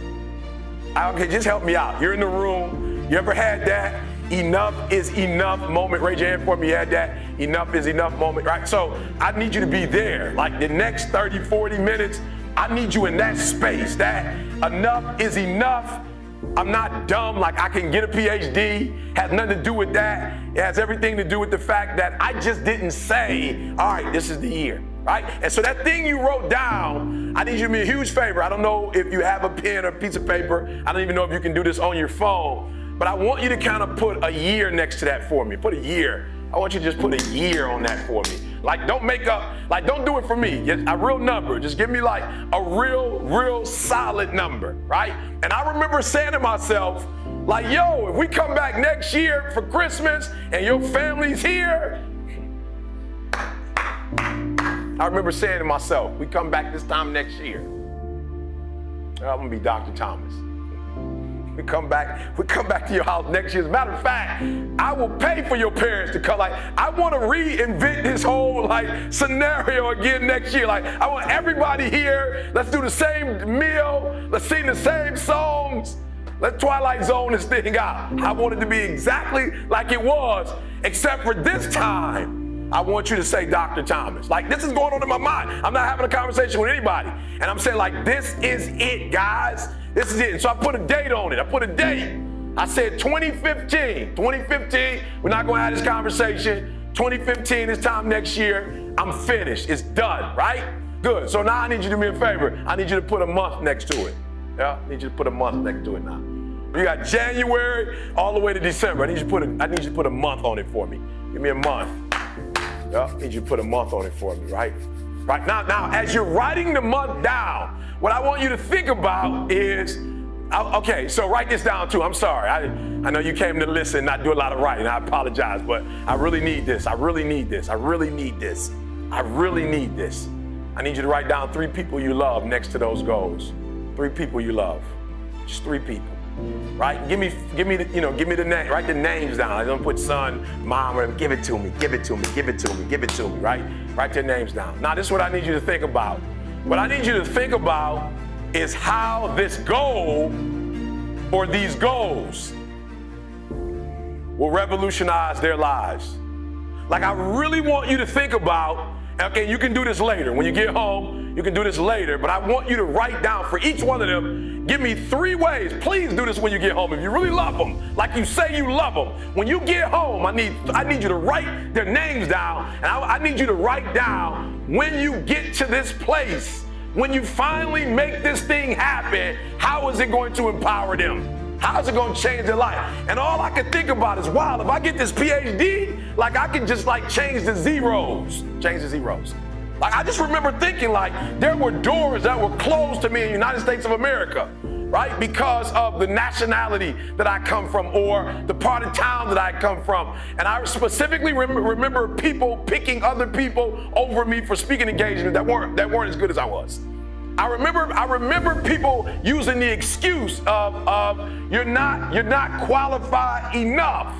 Okay, just help me out. You're in the room. You ever had that enough is enough moment? Raise your hand for me. You had that enough is enough moment, right? So I need you to be there. Like the next 30, 40 minutes, I need you in that space. That enough is enough. I'm not dumb, like I can get a PhD. Has nothing to do with that. It has everything to do with the fact that I just didn't say, all right, this is the year. Right? And so that thing you wrote down, I need you to do me a huge favor. I don't know if you have a pen or a piece of paper. I don't even know if you can do this on your phone, but I want you to kind of put a year next to that for me. Put a year. I want you to just put a year on that for me. Like, don't make up, like, don't do it for me. A real number. Just give me like a real solid number, right? And I remember saying to myself, like, yo, if we come back next year for Christmas and your family's here, I remember saying to myself, we come back this time next year. I'm gonna be Dr. Thomas. We come back to your house next year. As a matter of fact, I will pay for your parents to come. Like, I want to reinvent this whole scenario again next year. Like, I want everybody here. Let's do the same meal. Let's sing the same songs. Let's Twilight Zone this thing out. I want it to be exactly like it was, except for this time, I want you to say Dr. Thomas. Like, this is going on in my mind. I'm not having a conversation with anybody. And I'm saying, like, this is it, guys. This is it. And so I put a date on it. I put a date. I said 2015. 2015, we're not going to have this conversation. 2015, this time next year, I'm finished. It's done, right? Good. So now I need you to do me a favor. I need you to put a month next to it. Yeah, I need you to put a month next to it now. You got January all the way to December. I need you to put a month on it for me. Give me a month. Yeah, I need you to put a month on it for me, right? Right now, as you're writing the month down, what I want you to think about is, okay, so write this down too. I'm sorry. I know you came to listen, not do a lot of writing. I apologize, but I really need this. I really need this. I really need this. I really need this. I need you to write down 3 people you love next to those goals. 3 people you love. Just 3 people. Right? Give me the name. Write the names down. I don't put son, mom, or give it to me, give it to me, give it to me, give it to me, right? Write their names down. Now, this is what I need you to think about. What I need you to think about is how this goal or these goals will revolutionize their lives. Like, I really want you to think about, okay, you can do this later. When you get home, you can do this later, but I want you to write down for each one of them, give me 3 ways. Please do this when you get home. If you really love them, like you say you love them, when you get home, I need you to write their names down, and I need you to write down when you get to this place, when you finally make this thing happen, how is it going to empower them? How is it going to change their life? And all I can think about is, wow, if I get this PhD, like I can just change the zeros. Like, I just remember thinking, like, there were doors that were closed to me in the United States of America, right? Because of the nationality that I come from or the part of town that I come from. And I specifically remember people picking other people over me for speaking engagements that weren't as good as I was. I remember people using the excuse of you're not qualified enough.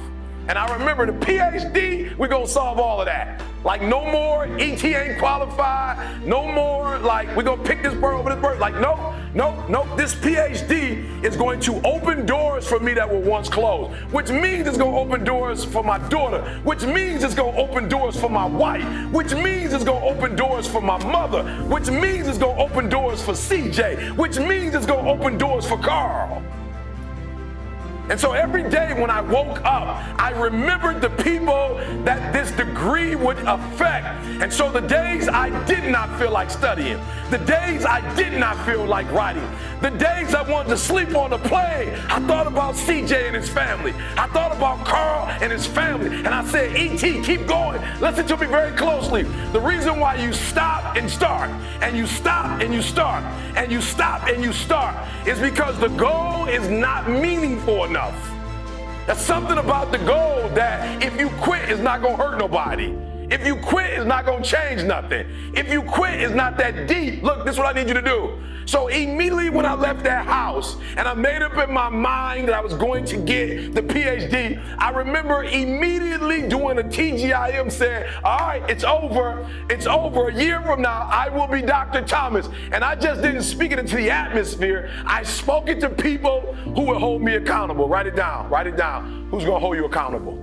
And I remember the PhD, we're gonna solve all of that. Like, no more ET ain't qualified, no more like we're gonna pick this bird over this bird. Like, no, this PhD is going to open doors for me that were once closed, which means it's gonna open doors for my daughter, which means it's gonna open doors for my wife, which means it's gonna open doors for my mother, which means it's gonna open doors for CJ, which means it's gonna open doors for Carl. And so every day when I woke up, I remembered the people that this degree would affect. And so the days I did not feel like studying, the days I did not feel like writing, the days I wanted to sleep on the plane, I thought about CJ and his family. I thought about Carl and his family. And I said, E.T., keep going. Listen to me very closely. The reason why you stop and start, and you stop and you start, and you stop and you start, is because the goal is not meaningful enough. There's something about the goal that if you quit, it's not going to hurt nobody. If you quit, it's not going to change nothing. If you quit, it's not that deep. Look, this is what I need you to do. So immediately when I left that house and I made up in my mind that I was going to get the PhD, I remember immediately doing a TGIM saying, all right, it's over. It's over. A year from now, I will be Dr. Thomas. And I just didn't speak it into the atmosphere. I spoke it to people who would hold me accountable. Write it down. Write it down. Who's going to hold you accountable?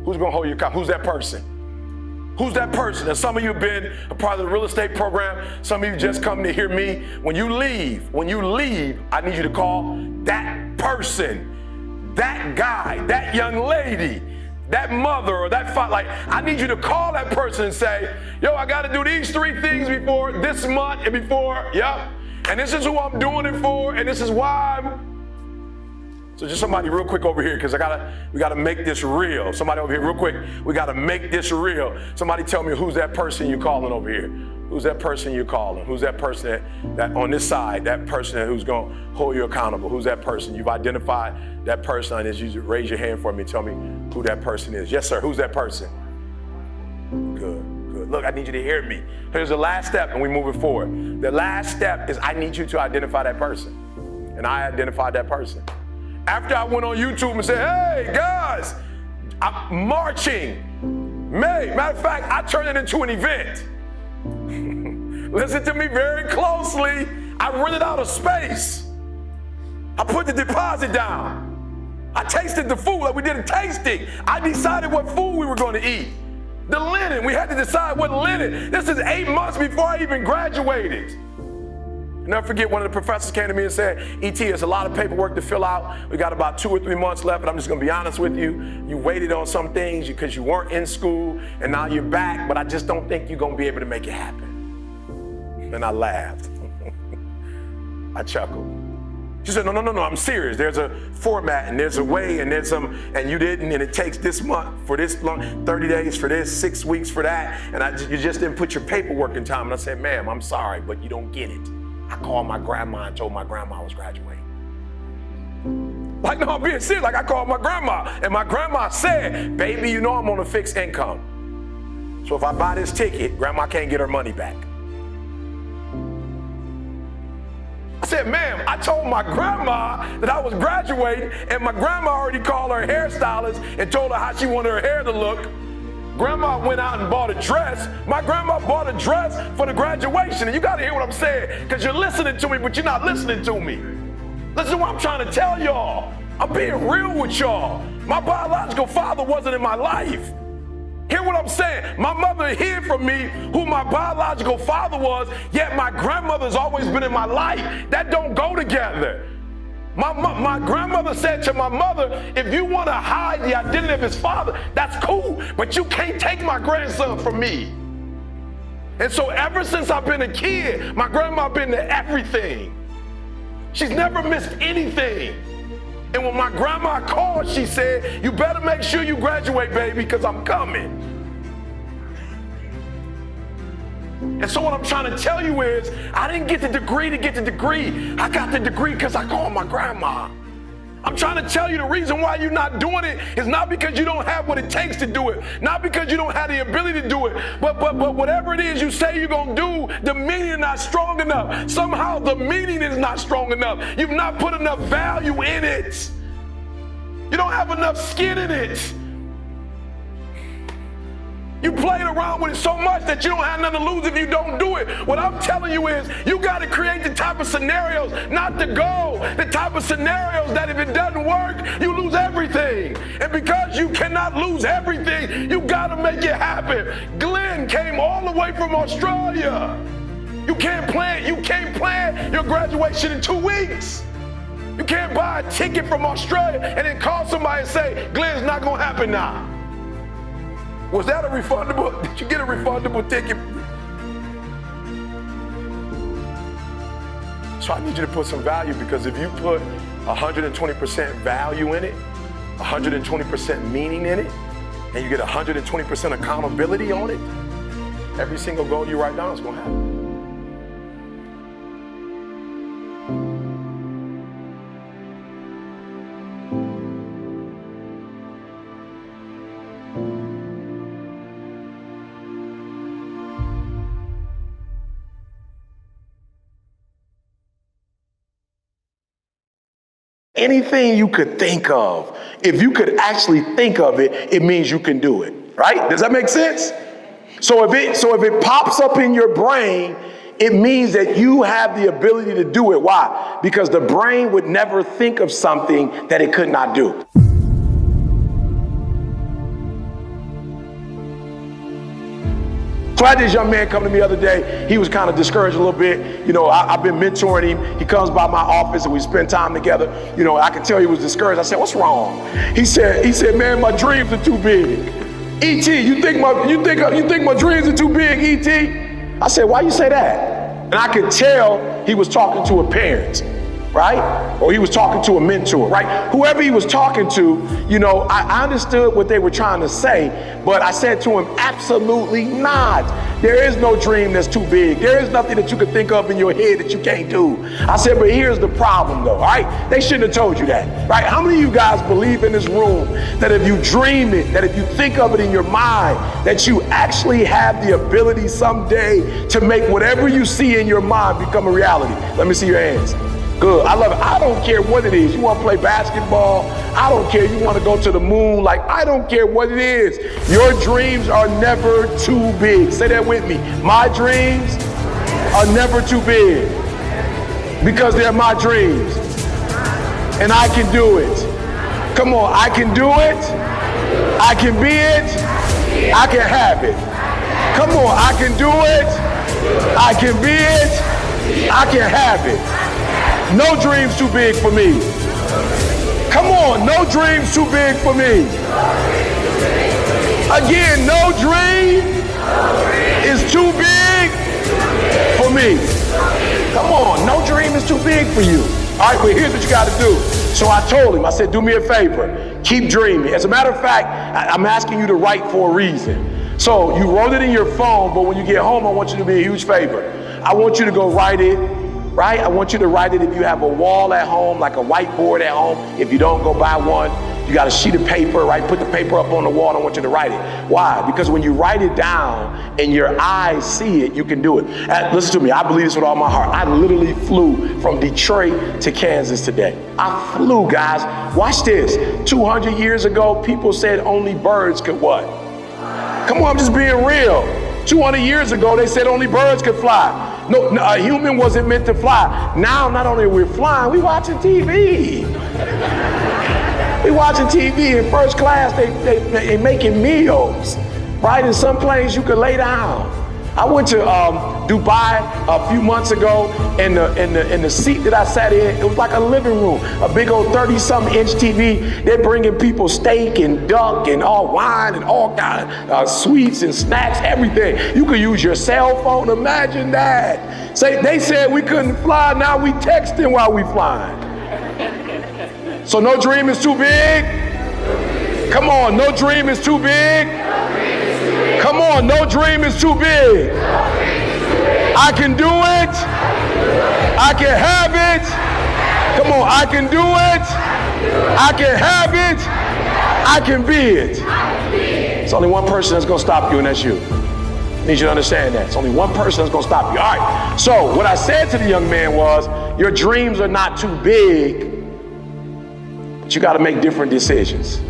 Who's going to hold you accountable? Who's that person? Who's that person? And some of you have been a part of the real estate program. Some of you just come to hear me. When you leave, I need you to call that person, that guy, that young lady, that mother or that father. Like, I need you to call that person and say, yo, I got to do these 3 things before this month and before, yep. And this is who I'm doing it for, and this is why I'm. So just somebody real quick over here, because we gotta make this real. Somebody over here real quick, we gotta make this real. Somebody tell me, who's that person you're calling over here? Who's that person you're calling? Who's that person that on this side, that person who's gonna hold you accountable? Who's that person? You've identified that person. I need you to raise your hand for me. Tell me who that person is. Yes, sir, who's that person? Good. Look, I need you to hear me. Here's the last step and we move it forward. The last step is I need you to identify that person. and I identified that person. After I went on YouTube and said, hey, guys, I'm marching. Matter of fact, I turned it into an event. Listen to me very closely. I rented out a space. I put the deposit down. I tasted the food like we did a tasting. I decided what food we were going to eat. The linen, we had to decide what linen. This is 8 months before I even graduated. I'll never forget, one of the professors came to me and said, E.T., it's a lot of paperwork to fill out. We got about 2 or 3 months left, but I'm just going to be honest with you. You waited on some things because you weren't in school, and now you're back, but I just don't think you're going to be able to make it happen. And I laughed. I chuckled. She said, no, I'm serious. There's a format and there's a way and there's some, and you didn't, and it takes this month for this long, 30 days for this, 6 weeks for that, and you just didn't put your paperwork in time. And I said, ma'am, I'm sorry, but you don't get it. I called my grandma and told my grandma I was graduating. Like, no, I'm being serious. Like, I called my grandma, and my grandma said, baby, you know I'm on a fixed income. So if I buy this ticket, grandma can't get her money back. I said, ma'am, I told my grandma that I was graduating, and my grandma already called her hairstylist and told her how she wanted her hair to look. Grandma went out and bought a dress. My grandma bought a dress for the graduation. And you got to hear what I'm saying, because you're listening to me, but you're not listening to me. Listen to what I'm trying to tell y'all. I'm being real with y'all. My biological father wasn't in my life. Hear what I'm saying? My mother hid from me who my biological father was, yet my grandmother's always been in my life. That don't go together. My grandmother said to my mother, if you want to hide the identity of his father, that's cool, but you can't take my grandson from me. And so ever since I've been a kid, my grandma been to everything. She's never missed anything. And when my grandma called, she said, you better make sure you graduate, baby, because I'm coming. And so what I'm trying to tell you is, I didn't get the degree to get the degree. I got the degree because I called my grandma. I'm trying to tell you the reason why you're not doing it is not because you don't have what it takes to do it, not because you don't have the ability to do it, but whatever it is you say you're going to do, the meaning is not strong enough. Somehow the meaning is not strong enough. You've not put enough value in it. You don't have enough skin in it. You played around with it so much that you don't have nothing to lose if you don't do it. What I'm telling you is, you got to create the type of scenarios, not the goal, the type of scenarios that if it doesn't work, you lose everything. And because you cannot lose everything, you got to make it happen. Glenn came all the way from Australia. You can't plan your graduation in 2 weeks. You can't buy a ticket from Australia and then call somebody and say, Glenn's not going to happen now. Was that a refundable? Did you get a refundable ticket? So I need you to put some value, because if you put 120% value in it, 120% meaning in it, and you get 120% accountability on it, every single goal you write down is going to happen. Anything you could think of, if you could actually think of it, it means you can do it, right? Does that make sense? So if it pops up in your brain, it means that you have the ability to do it. Why? Because the brain would never think of something that it could not do. So I had this young man come to me the other day. He was kind of discouraged a little bit. You know, I've been mentoring him. He comes by my office and we spend time together. You know, I could tell he was discouraged. I said, what's wrong? He said, man, my dreams are too big. E.T., you think my dreams are too big, E.T.? I said, why you say that? And I could tell he was talking to a parent, right? Or he was talking to a mentor, right? Whoever he was talking to, you know, I understood what they were trying to say, but I said to him, absolutely not. There is no dream that's too big. There is nothing that you could think of in your head that you can't do. I said, but here's the problem though, all right? They shouldn't have told you that, right? How many of you guys believe in this room that if you dream it, that if you think of it in your mind, that you actually have the ability someday to make whatever you see in your mind become a reality? Let me see your hands. Good. I love it. I don't care what it is. You want to play basketball? I don't care. You want to go to the moon? Like, I don't care what it is. Your dreams are never too big. Say that with me. My dreams are never too big because they're my dreams. And I can do it. Come on, I can do it. I can be it. I can have it. Come on, I can do it. I can be it. I can have it. No dreams too big for me. Come on, no dreams too big for me. Again, no dream is too big for me. Come on, no dream is too big for you. All right, but here's what you got to do. So I told him, I said, do me a favor, keep dreaming. As a matter of fact, I'm asking you to write for a reason. So you wrote it in your phone, but when you get home, I want you to be a huge favor. I want you to go write it, right? I want you to write it if you have a wall at home, like a whiteboard at home. If you don't, go buy one. You got a sheet of paper, right? Put the paper up on the wall. I want you to write it. Why? Because when you write it down and your eyes see it, you can do it. Listen to me. I believe this with all my heart. I literally flew from Detroit to Kansas today. I flew, guys. Watch this. 200 years ago, people said only birds could what? Come on, I'm just being real. 200 years ago, they said only birds could fly. No, a human wasn't meant to fly. Now, not only are we flying, we watching TV. We watching TV in first class. They making meals, right? In some planes you could lay down. I went to Dubai a few months ago, and the seat that I sat in, it was like a living room, a big old 30-something inch TV. They're bringing people steak and duck and all wine and all kind of sweets and snacks, everything. You could use your cell phone. Imagine that. They said we couldn't fly. Now we texting while we flying. So no dream is too big. Come on, no dream is too big. Come on, no dream is too big. I can do it. I can have it. Come on, I can do it. I can have it. I can be it. It's only one person that's going to stop you, and that's you. I need you to understand that. It's only one person that's going to stop you. All right. So what I said to the young man was, your dreams are not too big, but you got to make different decisions.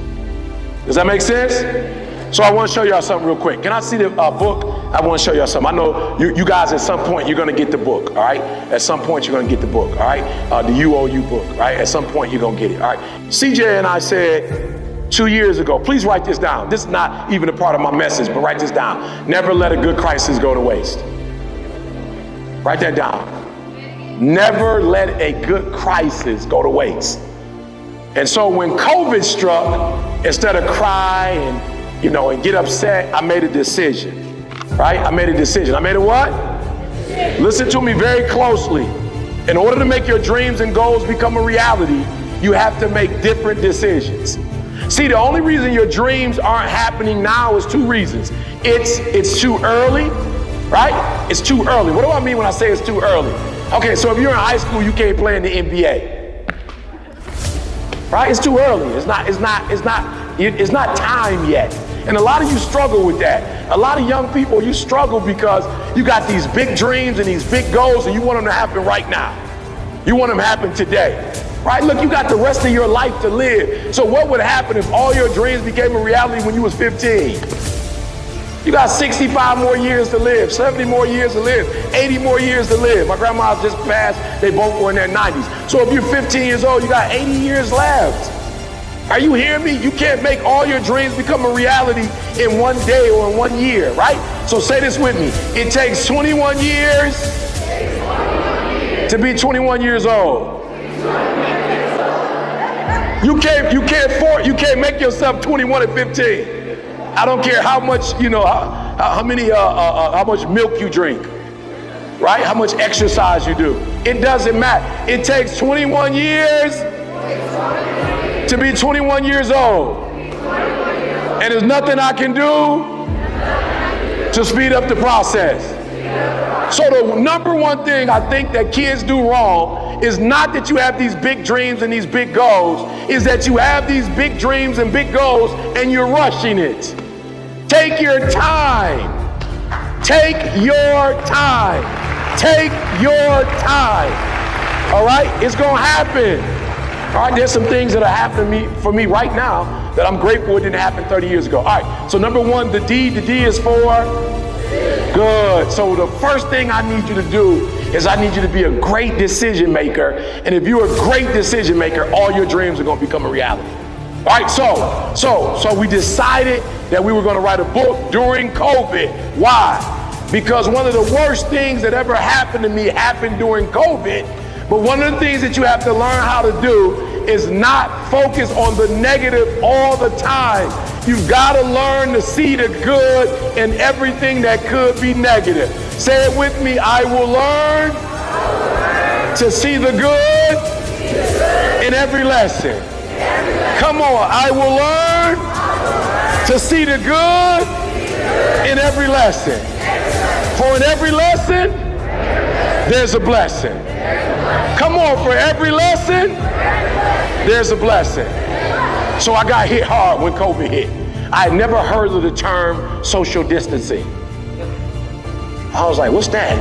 Does that make sense? So I want to show y'all something real quick. Can I see the book? I want to show y'all something. I know you guys at some point you're going to get the book, all right? At some point you're going to get the book, all right? The UOU book, right? At some point you're going to get it, all right? CJ and I said 2 years ago, please write this down. This is not even a part of my message, but write this down. Never let a good crisis go to waste. Write that down. Never let a good crisis go to waste. And so when COVID struck, instead of cry and get upset, I made a decision, right? I made a decision. I made a what? Listen to me very closely. In order to make your dreams and goals become a reality, you have to make different decisions. See, the only reason your dreams aren't happening now is two reasons. It's too early, right? It's too early. What do I mean when I say it's too early? Okay, so if you're in high school, you can't play in the NBA. Right? It's too early. It's not time yet. And a lot of you struggle with that. A lot of young people, you struggle because you got these big dreams and these big goals and you want them to happen right now. You want them to happen today. Right? Look, you got the rest of your life to live. So what would happen if all your dreams became a reality when you was 15? You got 65 more years to live, 70 more years to live, 80 more years to live. My grandma just passed, they both were in their 90s. So if you're 15 years old, you got 80 years left. Are you hearing me? You can't make all your dreams become a reality in one day or in 1 year, right? So say this with me. It takes 21 years to be 21 years old. You can't make yourself 21 at 15. I don't care how much, how much milk you drink, right? How much exercise you do. It doesn't matter. It takes 21 years to be 21 years old. And there's nothing I can do to speed up the process. So the number one thing I think that kids do wrong is not that you have these big dreams and these big goals, is that you have these big dreams and big goals and you're rushing it. Take your time. Take your time. Take your time. All right? It's going to happen. All right? There's some things that are happening for me right now that I'm grateful it didn't happen 30 years ago. All right. So number one, the D is for good. So the first thing I need you to do is I need you to be a great decision maker. And if you're a great decision maker, all your dreams are going to become a reality. All right, so we decided that we were going to write a book during COVID. Why? Because one of the worst things that ever happened to me happened during COVID. But one of the things that you have to learn how to do is not focus on the negative all the time. You've got to learn to see the good in everything that could be negative. Say it with me. I will learn to see the good in every lesson. Come on. I will learn to see the good in every lesson. For in every lesson, there's a blessing. Come on, for every lesson, there's a blessing. So I got hit hard when COVID hit. I had never heard of the term social distancing. I was like, what's that?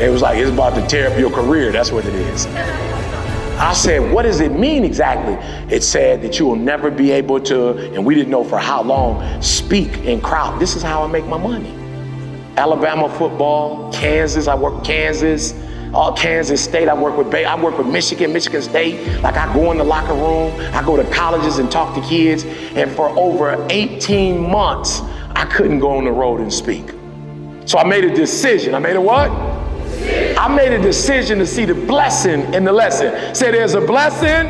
It was like, it's about to tear up your career. That's what it is. I said, what does it mean exactly? It said that you will never be able to, and we didn't know for how long, speak in crowd. This is how I make my money. Alabama football, Kansas, I work Kansas. Kansas State, I work with Michigan State. Like I go in the locker room, I go to colleges and talk to kids. And for over 18 months, I couldn't go on the road and speak. So I made a decision. I made a what? I made a decision to see the blessing in the lesson. Say there's a blessing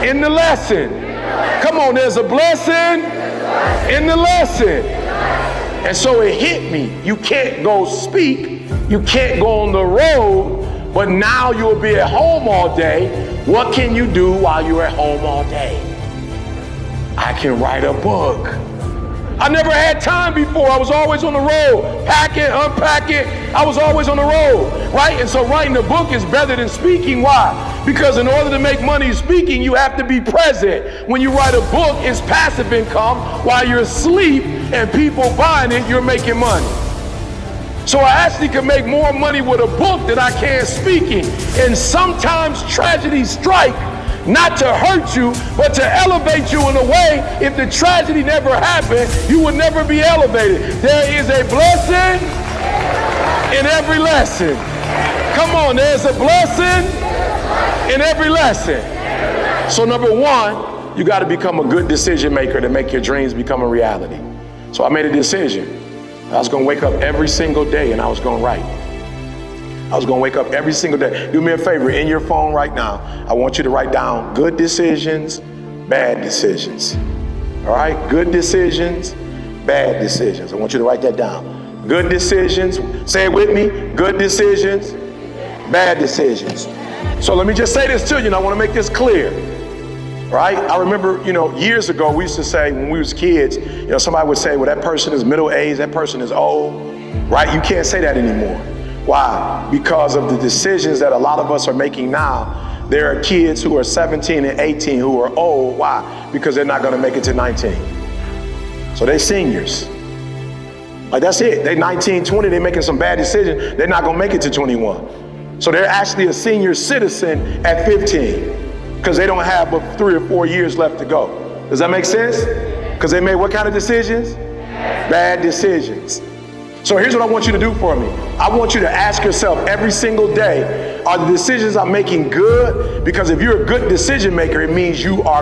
in the lesson. Come on, there's a blessing in the lesson. And so it hit me. You can't go speak. You can't go on the road, but now you'll be at home all day. What can you do while you're at home all day? I can write a book. I never had time before. I was always on the road. Pack it, unpack it. I was always on the road, right? And so writing a book is better than speaking. Why? Because in order to make money speaking, you have to be present. When you write a book, it's passive income. While you're asleep and people buying it, you're making money. So I actually can make more money with a book than I can speaking. And sometimes tragedies strike, not to hurt you, but to elevate you in a way. If the tragedy never happened, you would never be elevated. There is a blessing in every lesson. Come on, there's a blessing in every lesson. So number one, you got to become a good decision maker to make your dreams become a reality. So I made a decision. I was going to wake up every single day and I was going to write. I was going to wake up every single day. Do me a favor, in your phone right now, I want you to write down good decisions, bad decisions. All right? Good decisions, bad decisions. I want you to write that down. Good decisions, say it with me, good decisions, bad decisions. So let me just say this to you and I want to make this clear. Right? I remember, years ago, we used to say when we was kids, somebody would say, well, that person is middle-aged, that person is old, right? You can't say that anymore. Why? Because of the decisions that a lot of us are making now. There are kids who are 17 and 18 who are old. Why? Because they're not going to make it to 19. So they're seniors. Like that's it. They're 19, 20, they're making some bad decisions. They're not going to make it to 21. So they're actually a senior citizen at 15. Because they don't have but 3 or 4 years left to go. Does that make sense? Because they made what kind of decisions? Bad decisions. So here's what I want you to do for me. I want you to ask yourself every single day, are the decisions I'm making good? Because if you're a good decision maker, it means you are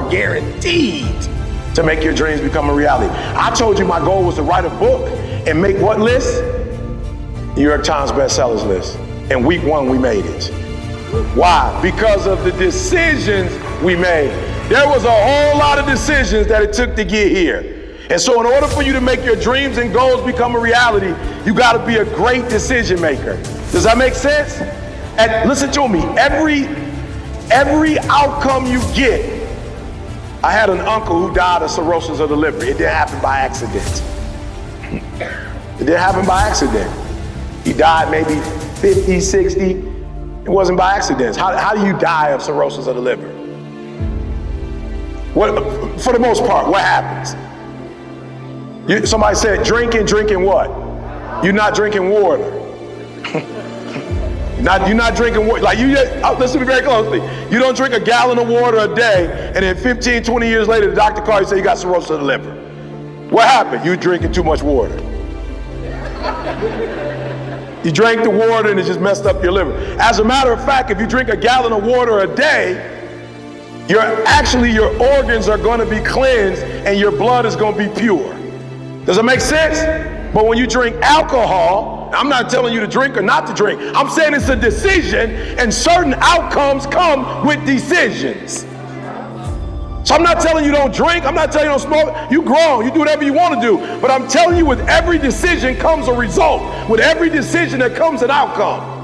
guaranteed to make your dreams become a reality. I told you my goal was to write a book and make what list? New York Times bestsellers list. And week 1, we made it. Why? Because of the decisions we made. There was a whole lot of decisions that it took to get here. And so in order for you to make your dreams and goals become a reality, you got to be a great decision maker. Does that make sense? And listen to me, every outcome you get. I had an uncle who died of cirrhosis of the liver. It didn't happen by accident. It didn't happen by accident. He died maybe 50, 60. It wasn't by accident. How do you die of cirrhosis of the liver? For the most part, what happens? Somebody said drinking what? You're not drinking water. You're not drinking water. Like listen to me very closely. You don't drink a gallon of water a day, and then 15, 20 years later, the doctor calls you and says you got cirrhosis of the liver. What happened? You drinking too much water. You drank the water and it just messed up your liver. As a matter of fact, if you drink a gallon of water a day, your organs are going to be cleansed and your blood is going to be pure. Does it make sense? But when you drink alcohol, I'm not telling you to drink or not to drink. I'm saying it's a decision, and certain outcomes come with decisions. So I'm not telling you don't drink. I'm not telling you don't smoke. You grown. You do whatever you want to do. But I'm telling you, with every decision comes a result. With every decision there comes an outcome.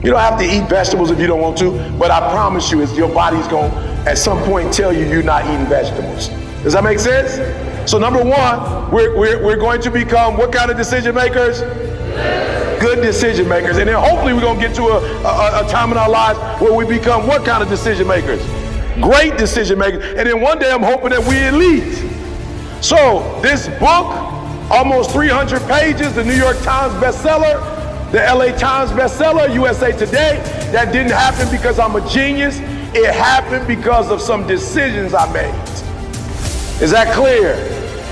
You don't have to eat vegetables if you don't want to, but I promise you, your body's going to at some point tell you you're not eating vegetables. Does that make sense? So number one, we're going to become what kind of decision makers? Good decision makers. And then hopefully we're going to get to a time in our lives where we become what kind of decision makers? Great decision makers. And then one day I'm hoping that we're elite. So this book, almost 300 pages, the New York Times bestseller, the LA Times bestseller, USA Today, that didn't happen because I'm a genius. It happened because of some decisions I made. Is that clear?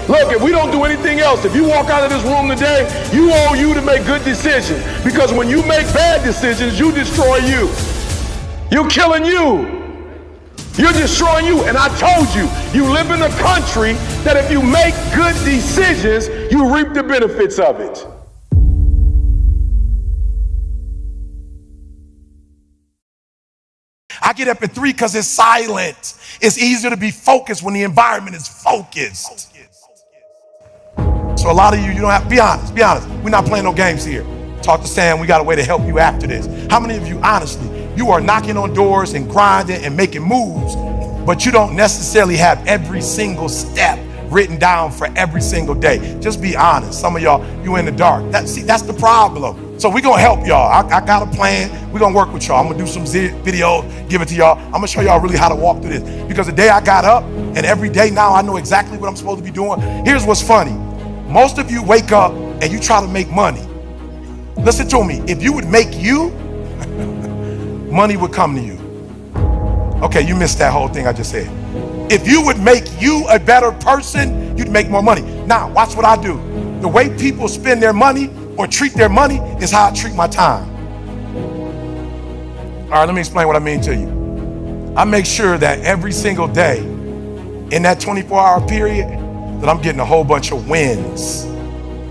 Look, if we don't do anything else, if you walk out of this room today, you to make good decisions. Because when you make bad decisions, you destroy you. You're killing you. You're destroying you. And I told you, you live in a country that if you make good decisions, you reap the benefits of it. I get up at 3 because it's silent. It's easier to be focused when the environment is focused. So a lot of you don't have, be honest. We're not playing no games here. Talk to Sam, we got a way to help you after this. How many of you, honestly, you are knocking on doors and grinding and making moves, but you don't necessarily have every single step written down for every single day? Just be honest. Some of y'all, you in the dark. That's the problem. So we're going to help y'all. I got a plan. We're going to work with y'all. I'm going to do some videos, give it to y'all. I'm going to show y'all really how to walk through this. Because the day I got up, and every day now I know exactly what I'm supposed to be doing. Here's what's funny. Most of you wake up and you try to make money. Listen to me. If you would make you, money would come to you. Okay, you missed that whole thing I just said. If you would make you a better person, you'd make more money. Now, watch what I do. The way people spend their money or treat their money is how I treat my time. All right, let me explain what I mean to you. I make sure that every single day in that 24-hour period that I'm getting a whole bunch of wins.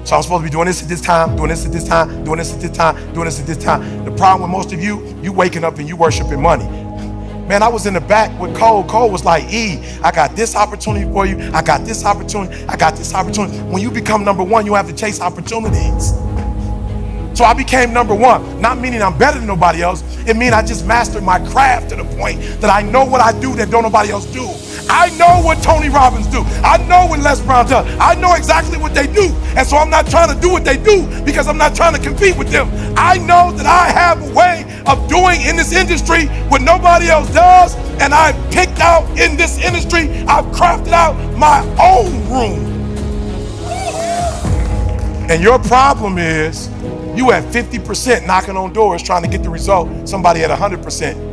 So I'm supposed to be doing this at this time, doing this at this time, doing this at this time, doing this at this time. The problem with most of you waking up and you worshiping money. Man, I was in the back with Cole. Cole was like, I got this opportunity for you. I got this opportunity. I got this opportunity. When you become number one, you have to chase opportunities. So I became number one, not meaning I'm better than nobody else. It means I just mastered my craft to the point that I know what I do that don't nobody else do. I know what Tony Robbins do. I know what Les Brown does. I know exactly what they do. And so I'm not trying to do what they do because I'm not trying to compete with them. I know that I have a way of doing in this industry what nobody else does. And I've picked out in this industry, I've crafted out my own room. And your problem is you at 50% knocking on doors trying to get the result, somebody at 100%.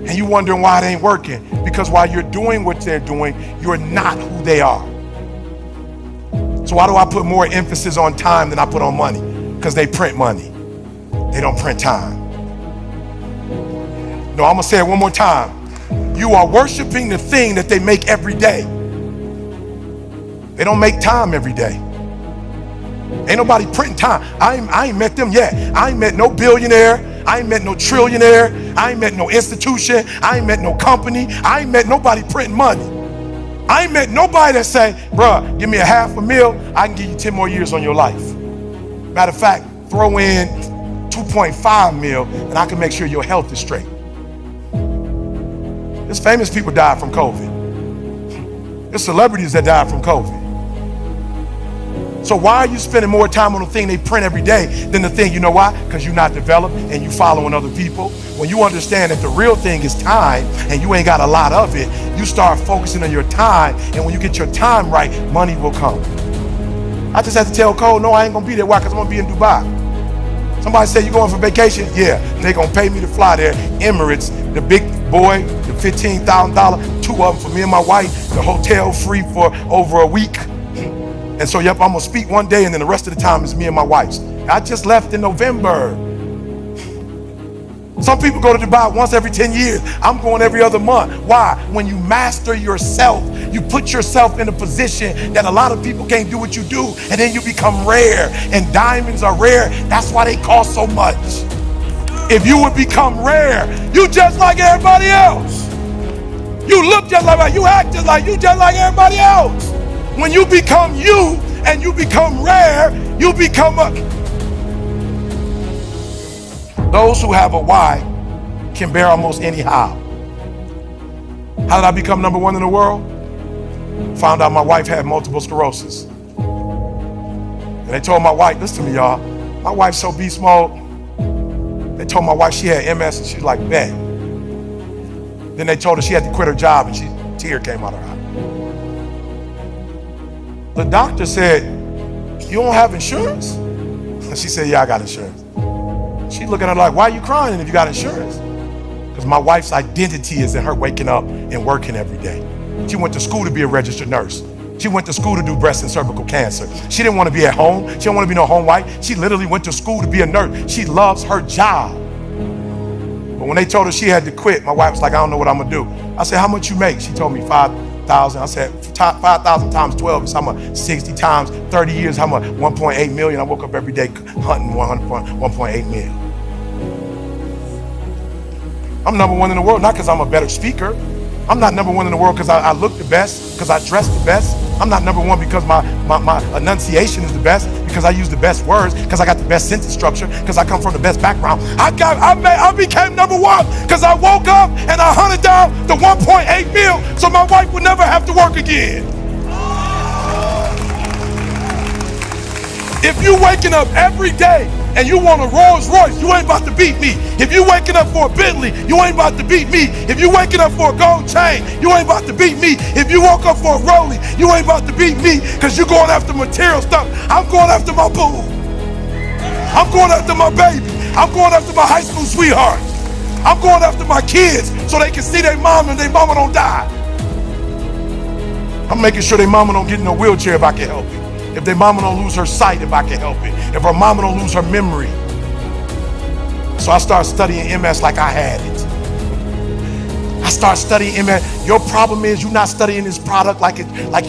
And you wondering why it ain't working. Because while you're doing what they're doing, you're not who they are. So why do I put more emphasis on time than I put on money? Because they print money. They don't print time. No, I'm gonna say it one more time. You are worshiping the thing that they make every day. They don't make time every day. Ain't nobody printing time. I ain't met them yet. I ain't met no billionaire. I ain't met no trillionaire. I ain't met no institution. I ain't met no company. I ain't met nobody printing money. I ain't met nobody that say, bruh, give me a $500,000, I can give you 10 more years on your life. Matter of fact, throw in 2.5 mil and I can make sure your health is straight. There's famous people died from COVID. There's celebrities that died from COVID. So why are you spending more time on the thing they print every day than the thing, you know why? Because you're not developed and you following other people. When you understand that the real thing is time and you ain't got a lot of it, you start focusing on your time, and when you get your time right, money will come. I just had to tell Cole, no, I ain't gonna be there. Why? Because I'm gonna be in Dubai. Somebody say, you going for vacation? Yeah, they gonna pay me to fly there. Emirates, the big boy, the $15,000, 2 of them for me and my wife, the hotel free for over a week. And so, yep, I'm gonna speak one day and then the rest of the time is me and my wife. I just left in November. Some people go to Dubai once every 10 years. I'm going every other month. Why? When you master yourself, you put yourself in a position that a lot of people can't do what you do, and then you become rare. And diamonds are rare. That's why they cost so much. If you would become rare, you just like everybody else. You look just like, you act just like everybody else. When you become you and you become rare, you become those who have a why can bear almost any how. How did I become number one in the world? Found out my wife had multiple sclerosis. And they told my wife, listen to me, y'all, my wife's so beast mode. They told my wife she had MS and she's like, bet. Then they told her she had to quit her job and tear came out of her eye. The doctor said, you don't have insurance? And she said, yeah, I got insurance. She looking at her like, why are you crying if you got insurance? Because my wife's identity is in her waking up and working every day. She went to school to be a registered nurse. She went to school to do breast and cervical cancer. She didn't want to be at home. She didn't want to be no home wife. She literally went to school to be a nurse. She loves her job. But when they told her she had to quit, my wife was like, I don't know what I'm gonna do. I said, how much you make? She told me 5,000. I said, 5,000 times 12 is how much? 60 times 30 years, how much? 1.8 million. I woke up every day hunting 1.8 million. I'm number one in the world, not because I'm a better speaker. I'm not number one in the world because I look the best, because I dress the best. I'm not number one because my enunciation is the best, because I use the best words, because I got the best sentence structure, because I come from the best background. I became number one because I woke up and I hunted down the 1.8 mil so my wife would never have to work again. If you waking up every day and you want a Rolls Royce, you ain't about to beat me. If you waking up for a Bentley, you ain't about to beat me. If you waking up for a gold chain, you ain't about to beat me. If you woke up for a Rollie, you ain't about to beat me, because you going after material stuff. I'm going after my boo. I'm going after my baby. I'm going after my high school sweetheart. I'm going after my kids so they can see their mom and their mama don't die. I'm making sure their mama don't get in a wheelchair if I can help it. If their mama don't lose her sight, if I can help it. If her mama don't lose her memory. So I started studying MS like I had it. I started studying MS. Your problem is you're not studying this product like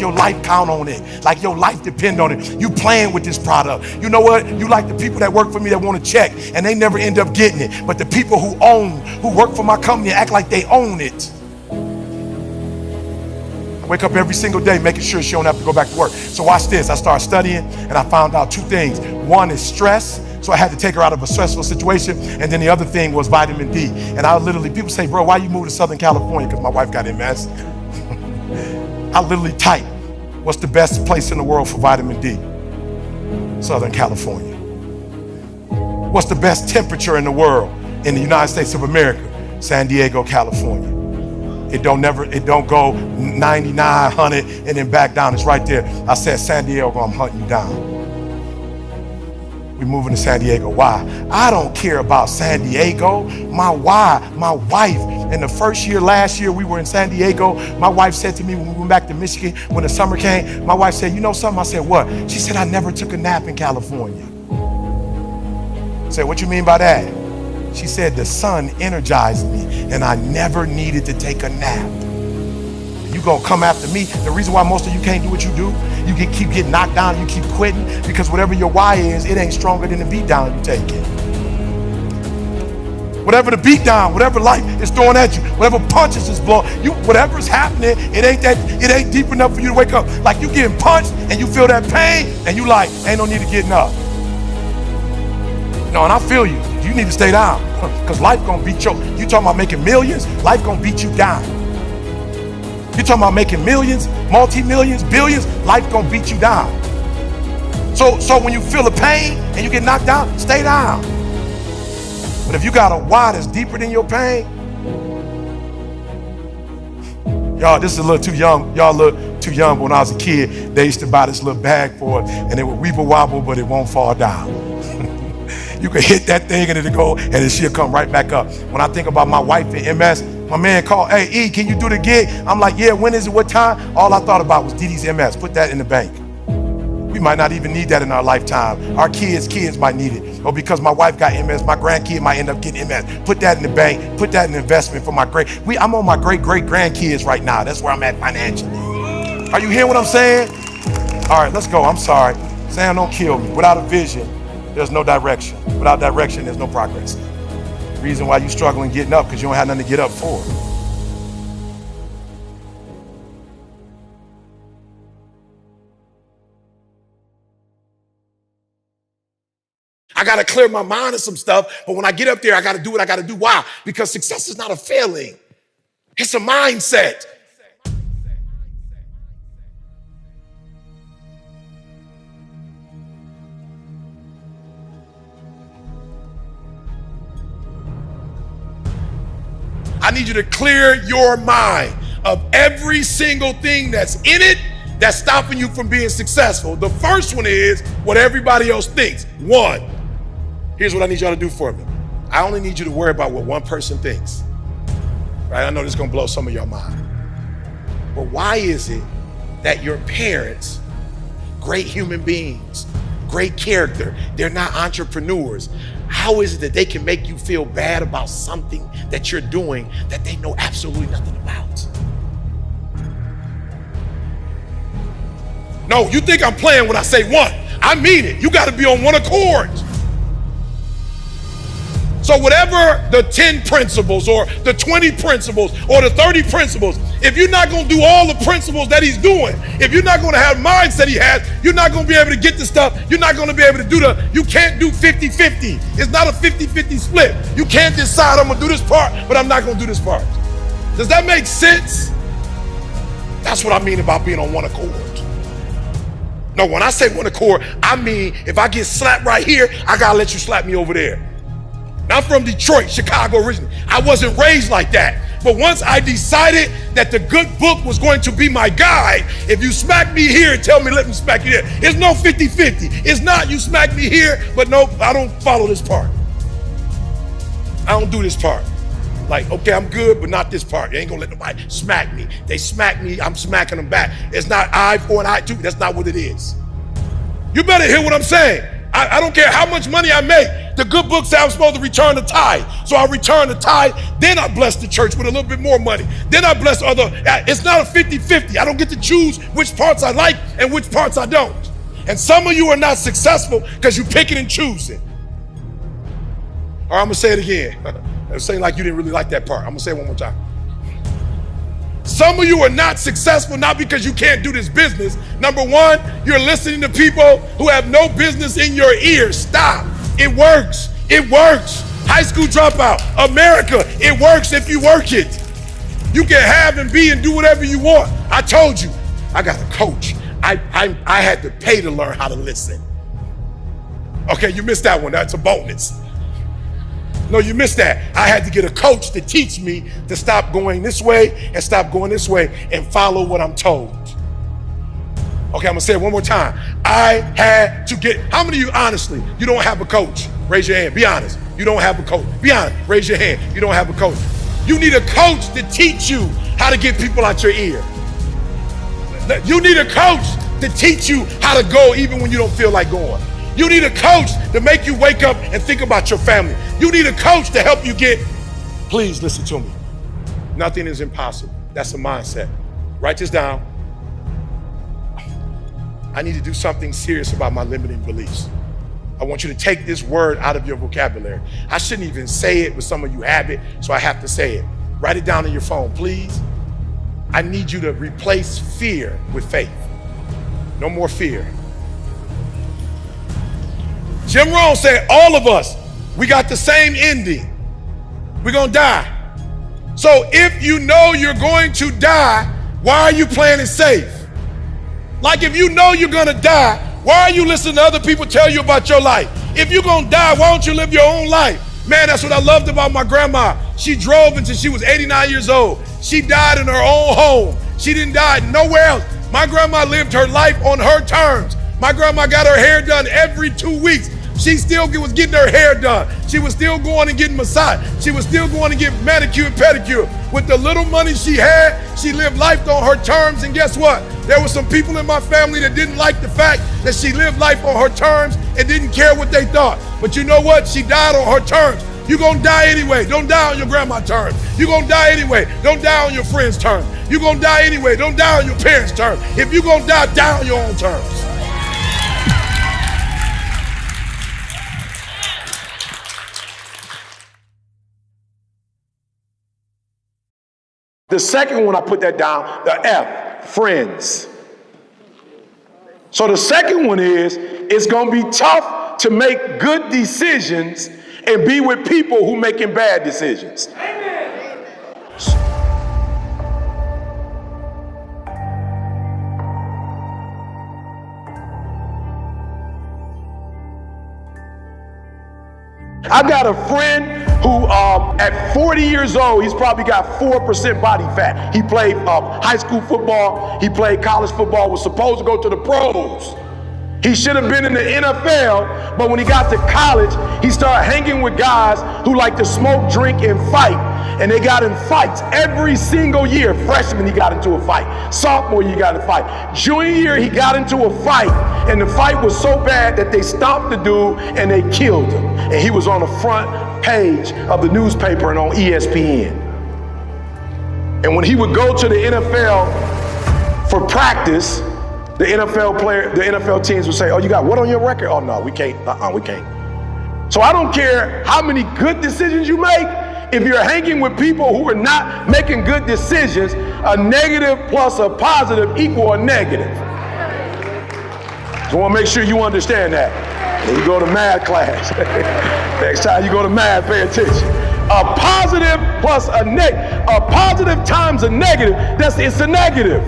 your life count on it, like your life depend on it. You playing with this product. You know what? You like the people that work for me that want to check and they never end up getting it. But the people who work for my company act like they own it. I wake up every single day making sure she don't have to go back to work. So watch this. I started studying and I found out 2 things. One is stress. So I had to take her out of a stressful situation. And then the other thing was vitamin D. And I literally, people say, bro, why you moved to Southern California? Because my wife got MS. I literally type, what's the best place in the world for vitamin D? Southern California. What's the best temperature in the world in the United States of America? San Diego, California. It don't go 99, 100 and then back down. It's right there. I said, San Diego, I'm hunting you down. We're moving to San Diego. Why? I don't care about San Diego. My wife, in the first year, last year, we were in San Diego. My wife said to me when we went back to Michigan, when the summer came, my wife said, you know something? I said, what? She said, I never took a nap in California. I said, what you mean by that? She said, the sun energized me and I never needed to take a nap. You gonna come after me? The reason why most of you can't do what you do, you keep getting knocked down, you keep quitting, because whatever your why is, it ain't stronger than the beat down you take it. Whatever the beat down, whatever life is throwing at you, whatever punches is blowing, whatever's happening, it ain't deep enough for you to wake up. Like you getting punched and you feel that pain and you like, ain't no need to getting up. No, and I feel you. You need to stay down because life gonna beat you. You talking about making millions, life gonna beat you down. You talking about making millions, multi-millions, billions, life gonna beat you down. So when you feel the pain and you get knocked down, stay down. But if you got a why that's deeper than your pain, y'all, this is a little too young. Y'all look too young. But when I was a kid, they used to buy this little bag for it and it would weeble wobble, but it won't fall down. You can hit that thing and it'll go, and then she'll come right back up. When I think about my wife in MS, my man called, hey, E, can you do the gig? I'm like, yeah, when is it, what time? All I thought about was Dee Dee's MS. Put that in the bank. We might not even need that in our lifetime. Our kids might need it. Or because my wife got MS, my grandkid might end up getting MS. Put that in the bank. Put that in investment for my I'm on my great-great-grandkids right now. That's where I'm at financially. Are you hearing what I'm saying? All right, let's go. I'm sorry. Sam, don't kill me. Without a vision, there's no direction. Without direction, there's no progress. Reason why you struggling getting up, because you don't have nothing to get up for. I got to clear my mind of some stuff, but when I get up there, I got to do what I got to do. Why? Because success is not a feeling. It's a mindset. I need you to clear your mind of every single thing that's in it that's stopping you from being successful. The first one is what everybody else thinks. One, here's what I need y'all to do for me. I only need you to worry about what one person thinks. Right? I know this is gonna blow some of your mind. But why is it that your parents, great human beings, great character, they're not entrepreneurs? How is it that they can make you feel bad about something that you're doing that they know absolutely nothing about? No, you think I'm playing when I say one. I mean it. You got to be on one accord. So whatever the 10 principles or the 20 principles or the 30 principles, if you're not going to do all the principles that he's doing, if you're not going to have mindset he has, you're not going to be able to get the stuff. You're not going to be able to do you can't do 50-50. It's not a 50-50 split. You can't decide I'm going to do this part, but I'm not going to do this part. Does that make sense? That's what I mean about being on one accord. No, when I say one accord, I mean if I get slapped right here, I got to let you slap me over there. I'm from Detroit, Chicago originally. I wasn't raised like that. But once I decided that the good book was going to be my guide, if you smack me here, tell me, let me smack you there. It's no 50-50. It's not you smack me here, but no, I don't follow this part. I don't do this part. Like, okay, I'm good, but not this part. You ain't gonna let nobody smack me. They smack me, I'm smacking them back. It's not eye for an eye too. That's not what it is. You better hear what I'm saying. I don't care how much money I make. The good book says I'm supposed to return the tithe. So I return the tithe, then I bless the church with a little bit more money. Then I bless other. It's not a 50-50. I don't get to choose which parts I like and which parts I don't. And some of you are not successful because you picking and choosing. All right, I'm gonna say it again. I'm saying like you didn't really like that part. I'm gonna say it one more time. Some of you are not successful not because you can't do this business. Number one, you're listening to people who have no business in your ears. Stop. It works. It works. High school dropout. America, it works if you work it. You can have and be and do whatever you want. I told you, I got a coach. I had to pay to learn how to listen. Okay, you missed that one. That's a bonus. No, you missed that. I had to get a coach to teach me to stop going this way and stop going this way and follow what I'm told. Okay, I'm gonna say it one more time. I had to get, how many of you honestly, you don't have a coach? Raise your hand, be honest. You don't have a coach. Be honest, raise your hand. You don't have a coach. You need a coach to teach you how to get people out your ear. You need a coach to teach you how to go even when you don't feel like going. You need a coach to make you wake up and think about your family. You need a coach to help you get, please listen to me. Nothing is impossible. That's a mindset. Write this down. I need to do something serious about my limiting beliefs. I want you to take this word out of your vocabulary. I shouldn't even say it, but some of you have it, so I have to say it. Write it down on your phone, please. I need you to replace fear with faith. No more fear. Jim Rohn said, all of us, we got the same ending. We're gonna die. So if you know you're going to die, why are you playing it safe? Like if you know you're gonna die, why are you listening to other people tell you about your life? If you're gonna die, why don't you live your own life? Man, that's what I loved about my grandma. She drove until she was 89 years old. She died in her own home. She didn't die nowhere else. My grandma lived her life on her terms. My grandma got her hair done every 2 weeks. She still was getting her hair done. She was still going and getting massaged. She was still going to get manicure and pedicure. With the little money she had, she lived life on her terms. And guess what? There were some people in my family that didn't like the fact that she lived life on her terms and didn't care what they thought. But you know what? She died on her terms. You're going to die anyway. Don't die on your grandma's terms. You're going to die anyway. Don't die on your friend's terms. You're going to die anyway. Don't die on your parents' terms. If you're going to die, die on your own terms. The second one, I put that down, the F, friends. So the second one is, it's going to be tough to make good decisions and be with people who making bad decisions. Amen. I got a friend who at 40 years old, he's probably got 4% body fat. He played high school football, he played college football, was supposed to go to the pros. He should have been in the NFL, but when he got to college, he started hanging with guys who like to smoke, drink, and fight. And they got in fights every single year. Freshman, he got into a fight. Sophomore year, he got in a fight. Junior year, he got into a fight. And the fight was so bad that they stopped the dude and they killed him. And he was on the front page of the newspaper and on ESPN. And when he would go to the NFL for practice, the NFL teams would say, oh, you got what on your record? Oh, no, we can't. We can't. So I don't care how many good decisions you make. If you're hanging with people who are not making good decisions, a negative plus a positive equal a negative. So I want to make sure you understand that. When you go to math class, next time you go to math, pay attention. A positive plus a positive times a negative, it's a negative.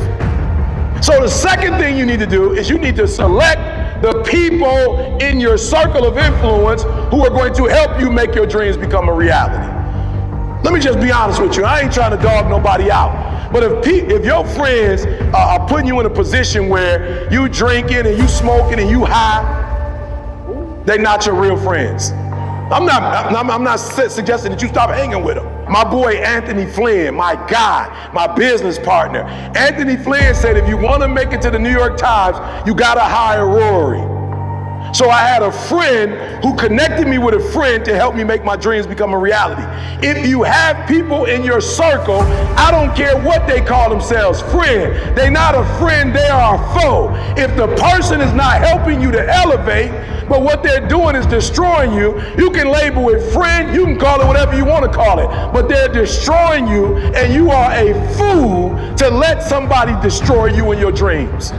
So the second thing you need to do is you need to select the people in your circle of influence who are going to help you make your dreams become a reality. Let me just be honest with you. I ain't trying to dog nobody out. But if your friends are putting you in a position where you drinking and you smoking and you high, they're not your real friends. I'm not suggesting that you stop hanging with them. My boy Anthony Flynn, my guy, my business partner. Anthony Flynn said if you want to make it to the New York Times, you got to hire Rory. So I had a friend who connected me with a friend to help me make my dreams become a reality. If you have people in your circle, I don't care what they call themselves, friend. They're not a friend, they are a foe. If the person is not helping you to elevate, but what they're doing is destroying you, you can label it friend, you can call it whatever you want to call it, but they're destroying you, and you are a fool to let somebody destroy you in your dreams.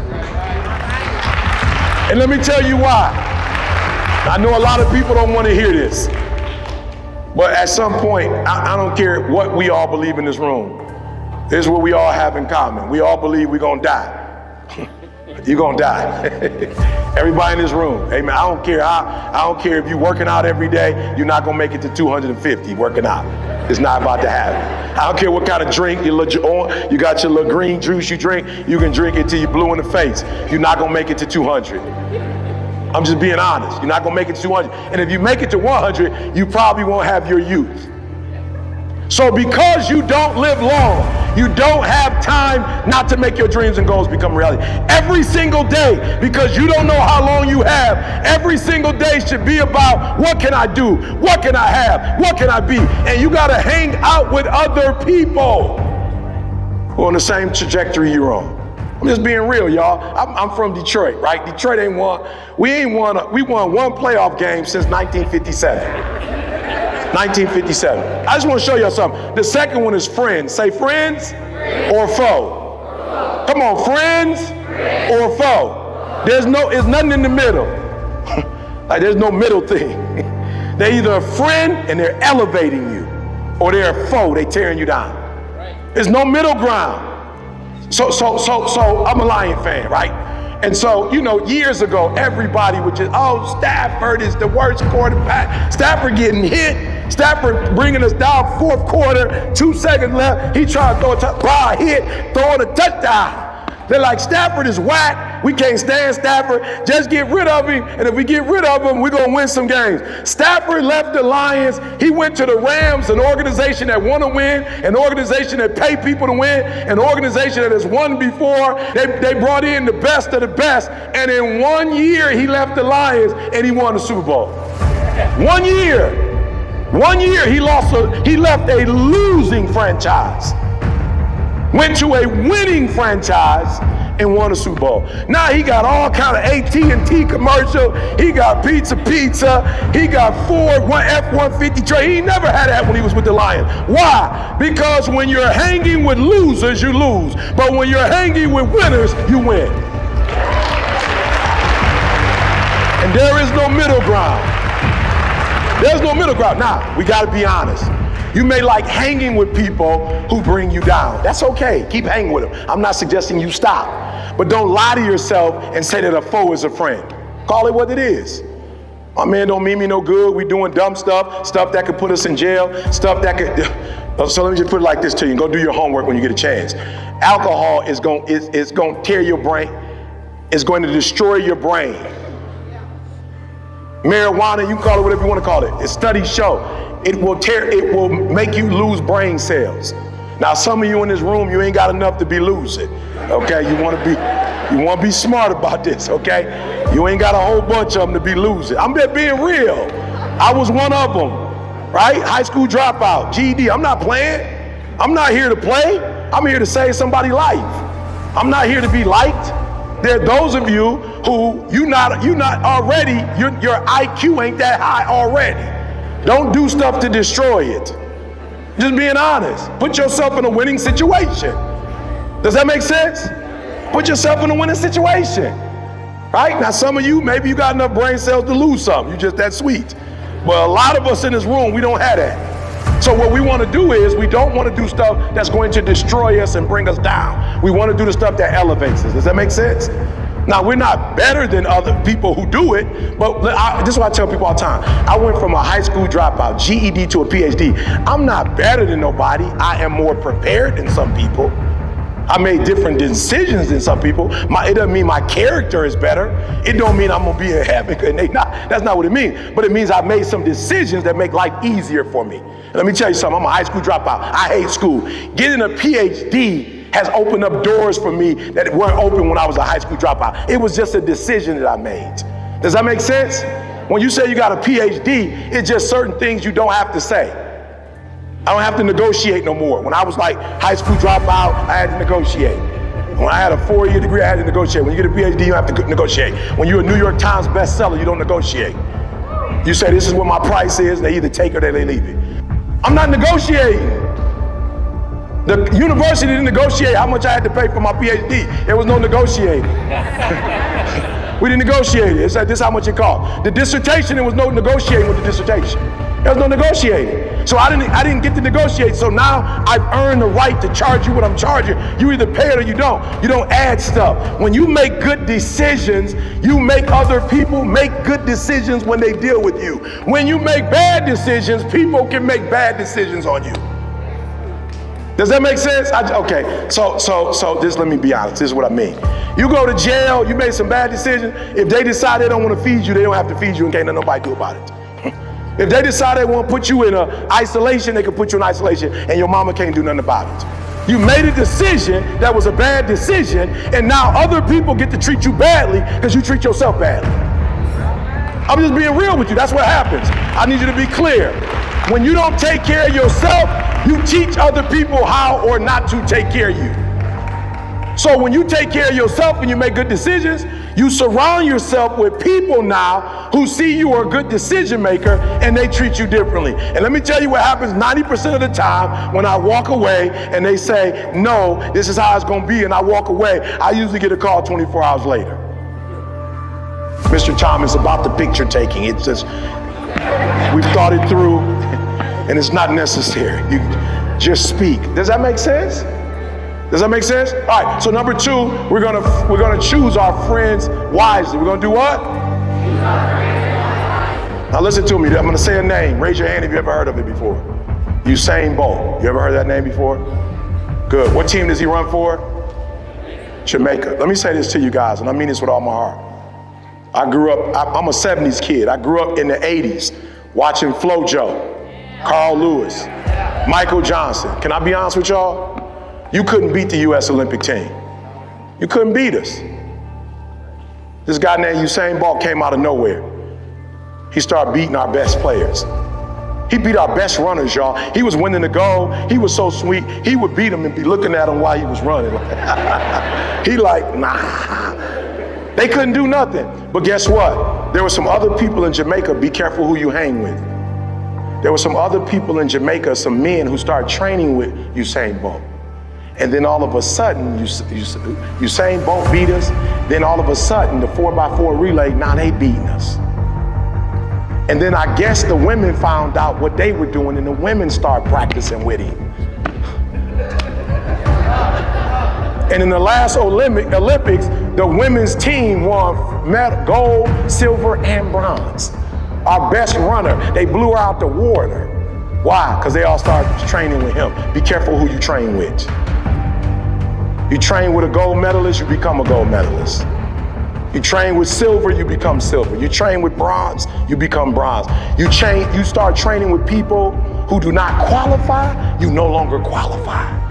And let me tell you why. I know a lot of people don't want to hear this, but at some point, I don't care what we all believe in this room. This is what we all have in common. We all believe we're going to die. You're going to die. Everybody in this room, amen. I don't care if you're working out every day, you're not going to make it to 250 working out. It's not about to happen. I don't care what kind of drink you got your little green juice you drink, you can drink it till you're blue in the face. You're not going to make it to 200. I'm just being honest. You're not going to make it to 200. And if you make it to 100, you probably won't have your youth. So because you don't live long, you don't have time not to make your dreams and goals become reality. Every single day, because you don't know how long you have, every single day should be about what can I do? What can I have? What can I be? And you got to hang out with other people who are on the same trajectory you're on. I'm just being real, y'all. I'm from Detroit, right? Detroit we won one playoff game since 1957. 1957. I just want to show y'all something. The second one is friends. Say friends or foe. Come on, friends or foe. There's nothing in the middle. Like there's no middle thing. They're either a friend and they're elevating you, or they're a foe, they tearing you down. There's no middle ground. So I'm a Lion fan, right? And so, years ago, everybody would just, Stafford is the worst quarterback. Stafford getting hit. Stafford bringing us down fourth quarter, 2 seconds left. He tried to throw a hit, throwing a touchdown. They're like, Stafford is whack. We can't stand Stafford. Just get rid of him. And if we get rid of him, we're going to win some games. Stafford left the Lions. He went to the Rams, an organization that want to win, an organization that pay people to win, an organization that has won before. They brought in the best of the best. And in 1 year, he left the Lions and he won the Super Bowl. 1 year. 1 year, he left a losing franchise. Went to a winning franchise and won a Super Bowl. Now he got all kind of AT&T commercial. He got pizza. He got Ford F-150 trade. He never had that when he was with the Lions. Why? Because when you're hanging with losers, you lose. But when you're hanging with winners, you win. And there is no middle ground. There's no middle ground. Now, we got to be honest. You may like hanging with people who bring you down. That's okay. Keep hanging with them. I'm not suggesting you stop. But don't lie to yourself and say that a foe is a friend. Call it what it is. My man don't mean me no good. We doing dumb stuff that could put us in jail, stuff that could... So let me just put it like this to you. Go do your homework when you get a chance. Alcohol is going to tear your brain. It's going to destroy your brain. Marijuana, you call it whatever you want to call it. Studies show it will make you lose brain cells. Now, some of you in this room, you ain't got enough to be losing. Okay, you want to be smart about this. Okay, you ain't got a whole bunch of them to be losing. I'm just being real. I was one of them, right? High school dropout, GED. I'm not playing. I'm not here to play. I'm here to save somebody's life. I'm not here to be liked. There are those of you who you're not already, your IQ ain't that high already. Don't do stuff to destroy it. Just being honest. Put yourself in a winning situation. Does that make sense? Put yourself in a winning situation. Right? Now some of you, maybe you got enough brain cells to lose something. You're just that sweet. But a lot of us in this room, we don't have that. So what we want to do is we don't want to do stuff that's going to destroy us and bring us down. We want to do the stuff that elevates us. Does that make sense? Now, we're not better than other people who do it, but this is what I tell people all the time. I went from a high school dropout, GED, to a PhD. I'm not better than nobody. I am more prepared than some people. I made different decisions than some people. It doesn't mean my character is better. It don't mean I'm gonna be in heaven. That's not what it means. But it means I made some decisions that make life easier for me. Let me tell you something. I'm a high school dropout. I hate school. Getting a PhD has opened up doors for me that weren't open when I was a high school dropout. It was just a decision that I made. Does that make sense? When you say you got a PhD, it's just certain things you don't have to say. I don't have to negotiate no more. When I was like high school dropout, I had to negotiate. When I had a 4-year degree, I had to negotiate. When you get a PhD, you have to negotiate. When you're a New York Times bestseller, you don't negotiate. You say, this is what my price is. They either take it or they leave it. I'm not negotiating. The university didn't negotiate how much I had to pay for my PhD. There was no negotiating. We didn't negotiate it. It said, this is how much it cost. The dissertation, there was no negotiating with the dissertation. There was no negotiating. So I didn't get to negotiate. So now I've earned the right to charge you what I'm charging. You either pay it or you don't. You don't add stuff. When you make good decisions, you make other people make good decisions when they deal with you. When you make bad decisions, people can make bad decisions on you. Does that make sense? Okay, so just let me be honest. This is what I mean. You go to jail, you made some bad decisions. If they decide they don't want to feed you, they don't have to feed you and can't let nobody do about it. If they decide they want to put you in isolation, they can put you in isolation and your mama can't do nothing about it. You made a decision that was a bad decision, and now other people get to treat you badly because you treat yourself badly. I'm just being real with you. That's what happens. I need you to be clear. When you don't take care of yourself, you teach other people how or not to take care of you. So when you take care of yourself and you make good decisions, you surround yourself with people now who see you are a good decision maker and they treat you differently. And let me tell you what happens 90% of the time when I walk away and they say, no, this is how it's gonna be, and I walk away, I usually get a call 24 hours later. Mr. Thomas, about the picture taking, it's just, we've thought it through and it's not necessary. You just speak. Does that make sense? Does that make sense? All right, so number 2, we're gonna choose our friends wisely. We're gonna do what? Now listen to me, I'm gonna say a name. Raise your hand if you ever heard of it before. Usain Bolt. You ever heard that name before? Good. What team does he run for? Jamaica. Let me say this to you guys, and I mean this with all my heart. I grew up, I'm a 70s kid. I grew up in the 80s watching FloJo, Carl Lewis, Michael Johnson. Can I be honest with y'all? You couldn't beat the U.S. Olympic team. You couldn't beat us. This guy named Usain Bolt came out of nowhere. He started beating our best players. He beat our best runners, y'all. He was winning the gold. He was so sweet. He would beat them and be looking at him while he was running. He like, nah. They couldn't do nothing. But guess what? There were some other people in Jamaica, be careful who you hang with. There were some other people in Jamaica, some men who started training with Usain Bolt. And then all of a sudden, Usain Bolt beat us. Then all of a sudden, the 4x4 relay, now they beating us. And then I guess the women found out what they were doing, and the women started practicing with him. And in the last Olympics, the women's team won gold, silver, and bronze. Our best runner, they blew her out the water. Why? Because they all started training with him. Be careful who you train with. You train with a gold medalist, you become a gold medalist. You train with silver, you become silver. You train with bronze, you become bronze. You start training with people who do not qualify, you no longer qualify.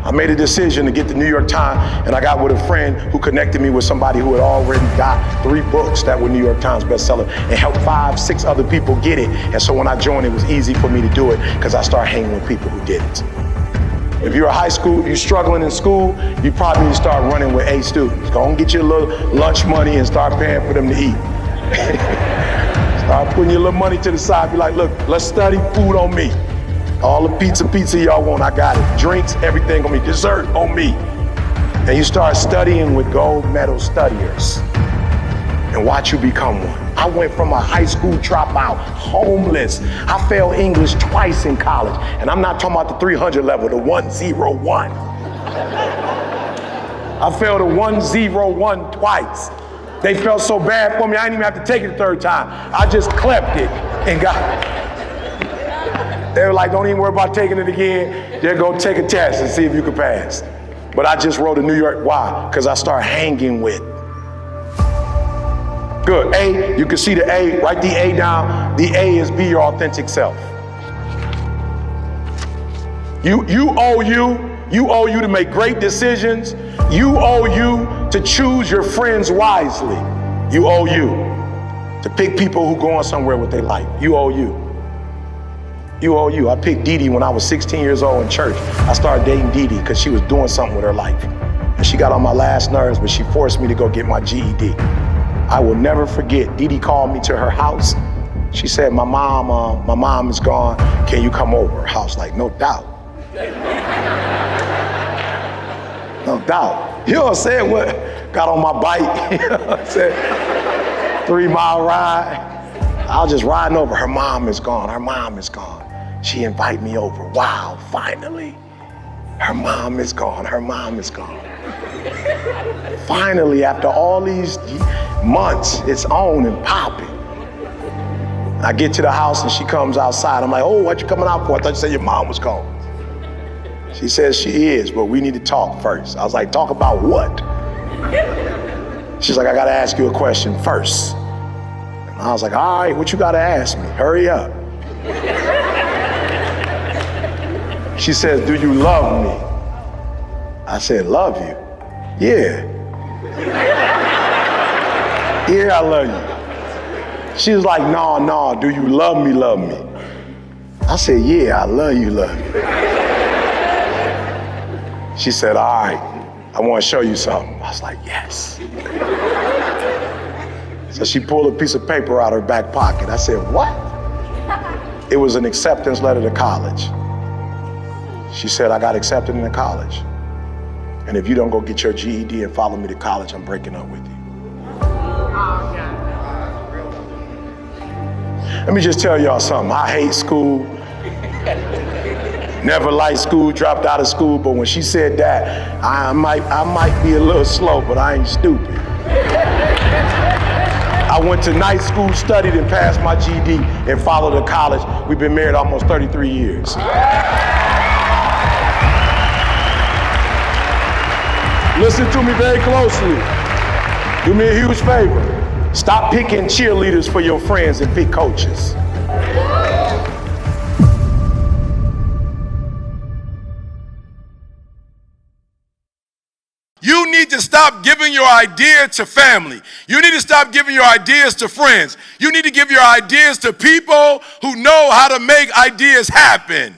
I made a decision to get the New York Times, and I got with a friend who connected me with somebody who had already got 3 books that were New York Times bestseller and helped 5, 6 other people get it. And so when I joined, it was easy for me to do it because I started hanging with people who did it. If you're a high school, you're struggling in school, you probably need to start running with A students. Go and get your little lunch money and start paying for them to eat. Start putting your little money to the side. Be like, look, let's study, food on me. All the pizza y'all want, I got it. Drinks, everything on me. Dessert on me. And you start studying with gold medal studiers and watch you become one. I went from a high school dropout, homeless. I failed English twice in college. And I'm not talking about the 300 level, the 101. I failed a 101 twice. They felt so bad for me, I didn't even have to take it the 3rd time. I just clept it and got it. They were like, don't even worry about taking it again. They're gonna take a test and see if you can pass. But I just wrote a New York, why? Because I started hanging with. Good, A, you can see the A, write the A down. The A is be your authentic self. You owe you to make great decisions. You owe you to choose your friends wisely. You owe you to pick people who going somewhere with their life. You owe you. You owe you. I picked Dee Dee when I was 16 years old in church. I started dating Dee Dee because she was doing something with her life. And she got on my last nerves, but she forced me to go get my GED. I will never forget, Dee Dee called me to her house. She said, my mom is gone. Can you come over? I was like, no doubt. No doubt. You know what I'm saying? What? Got on my bike, you know what I'm saying? 3-mile ride. I was just riding over. Her mom is gone. Her mom is gone. She invited me over. Wow, finally. Her mom is gone. Her mom is gone. Finally, after all these months, it's on and popping. I get to the house and she comes outside. I'm like, oh, what you coming out for? I thought you said your mom was gone. She says she is, but we need to talk first. I was like, talk about what? She's like, I gotta ask you a question first. And I was like, all right, what you gotta ask me? Hurry up. She says, do you love me? I said, love you? Yeah. Yeah, I love you. She was like, no, do you love me, love me? I said, yeah, I love you, love you. She said, all right, I want to show you something. I was like, yes. So she pulled a piece of paper out of her back pocket. I said, what? It was an acceptance letter to college. She said, I got accepted into college. And if you don't go get your GED and follow me to college, I'm breaking up with you. Let me just tell y'all something. I hate school. Never liked school, dropped out of school. But when she said that, I might be a little slow, but I ain't stupid. I went to night school, studied, and passed my GED and followed to college. We've been married almost 33 years. Listen to me very closely. Do me a huge favor. Stop picking cheerleaders for your friends and pick coaches. You need to stop giving your idea to family. You need to stop giving your ideas to friends. You need to give your ideas to people who know how to make ideas happen.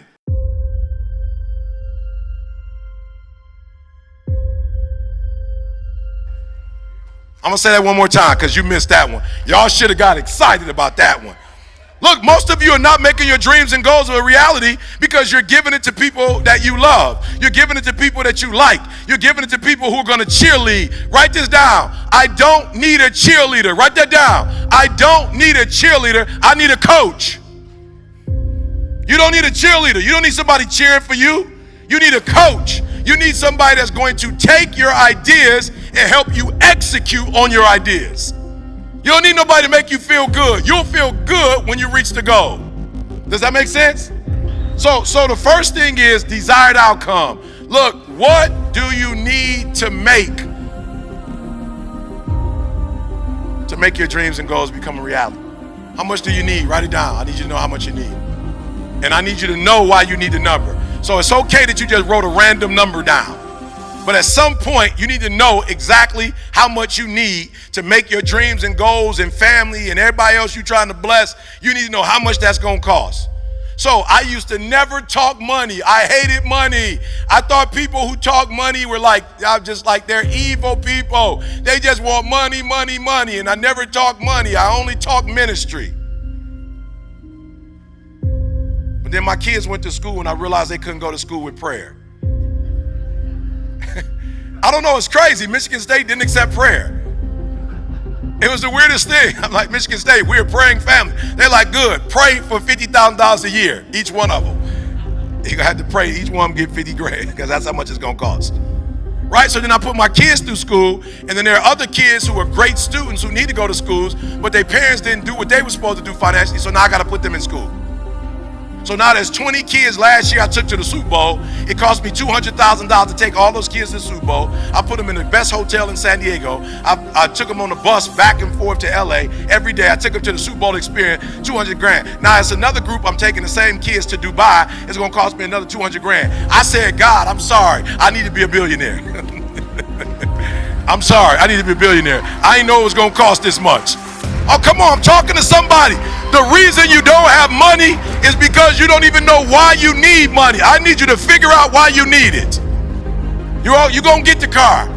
I'm gonna say that one more time because you missed that one. Y'all should have got excited about that one. Look, most of you are not making your dreams and goals a reality because you're giving it to people that you love. You're giving it to people that you like. You're giving it to people who are going to cheerlead. Write this down. I don't need a cheerleader. Write that down. I don't need a cheerleader. I need a coach. You don't need a cheerleader. You don't need somebody cheering for you. You need a coach. You need somebody that's going to take your ideas and help you execute on your ideas. You don't need nobody to make you feel good. You'll feel good when you reach the goal. Does that make sense? So the first thing is desired outcome. Look, what do you need to make your dreams and goals become a reality? How much do you need? Write it down. I need you to know how much you need. And I need you to know why you need the number. So it's okay that you just wrote a random number down. But at some point, you need to know exactly how much you need to make your dreams and goals and family and everybody else you're trying to bless. You need to know how much that's going to cost. So I used to never talk money. I hated money. I thought people who talk money were they're evil people. They just want money, money, money. And I never talked money. I only talked ministry. But then my kids went to school and I realized they couldn't go to school with prayer. I don't know, it's crazy. Michigan State didn't accept prayer. It was the weirdest thing. I'm like, Michigan State, we're a praying family. They're like, good, pray for $50,000 a year, each one of them. You're gonna have to pray, each one get 50 grand, because that's how much it's gonna cost. Right, so then I put my kids through school, and then there are other kids who are great students who need to go to schools, but their parents didn't do what they were supposed to do financially, so now I gotta put them in school. So now there's 20 kids last year I took to the Super Bowl. It cost me $200,000 to take all those kids to the Super Bowl. I put them in the best hotel in San Diego. I took them on the bus back and forth to LA every day. I took them to the Super Bowl experience, 200 grand. Now it's another group, I'm taking the same kids to Dubai. It's gonna cost me another 200 grand. I said, God, I'm sorry, I need to be a billionaire. I'm sorry, I need to be a billionaire. I didn't know it was gonna cost this much. Oh, come on, I'm talking to somebody. The reason you don't have money is because you don't even know why you need money. I need you to figure out why you need it. You're gonna get the car.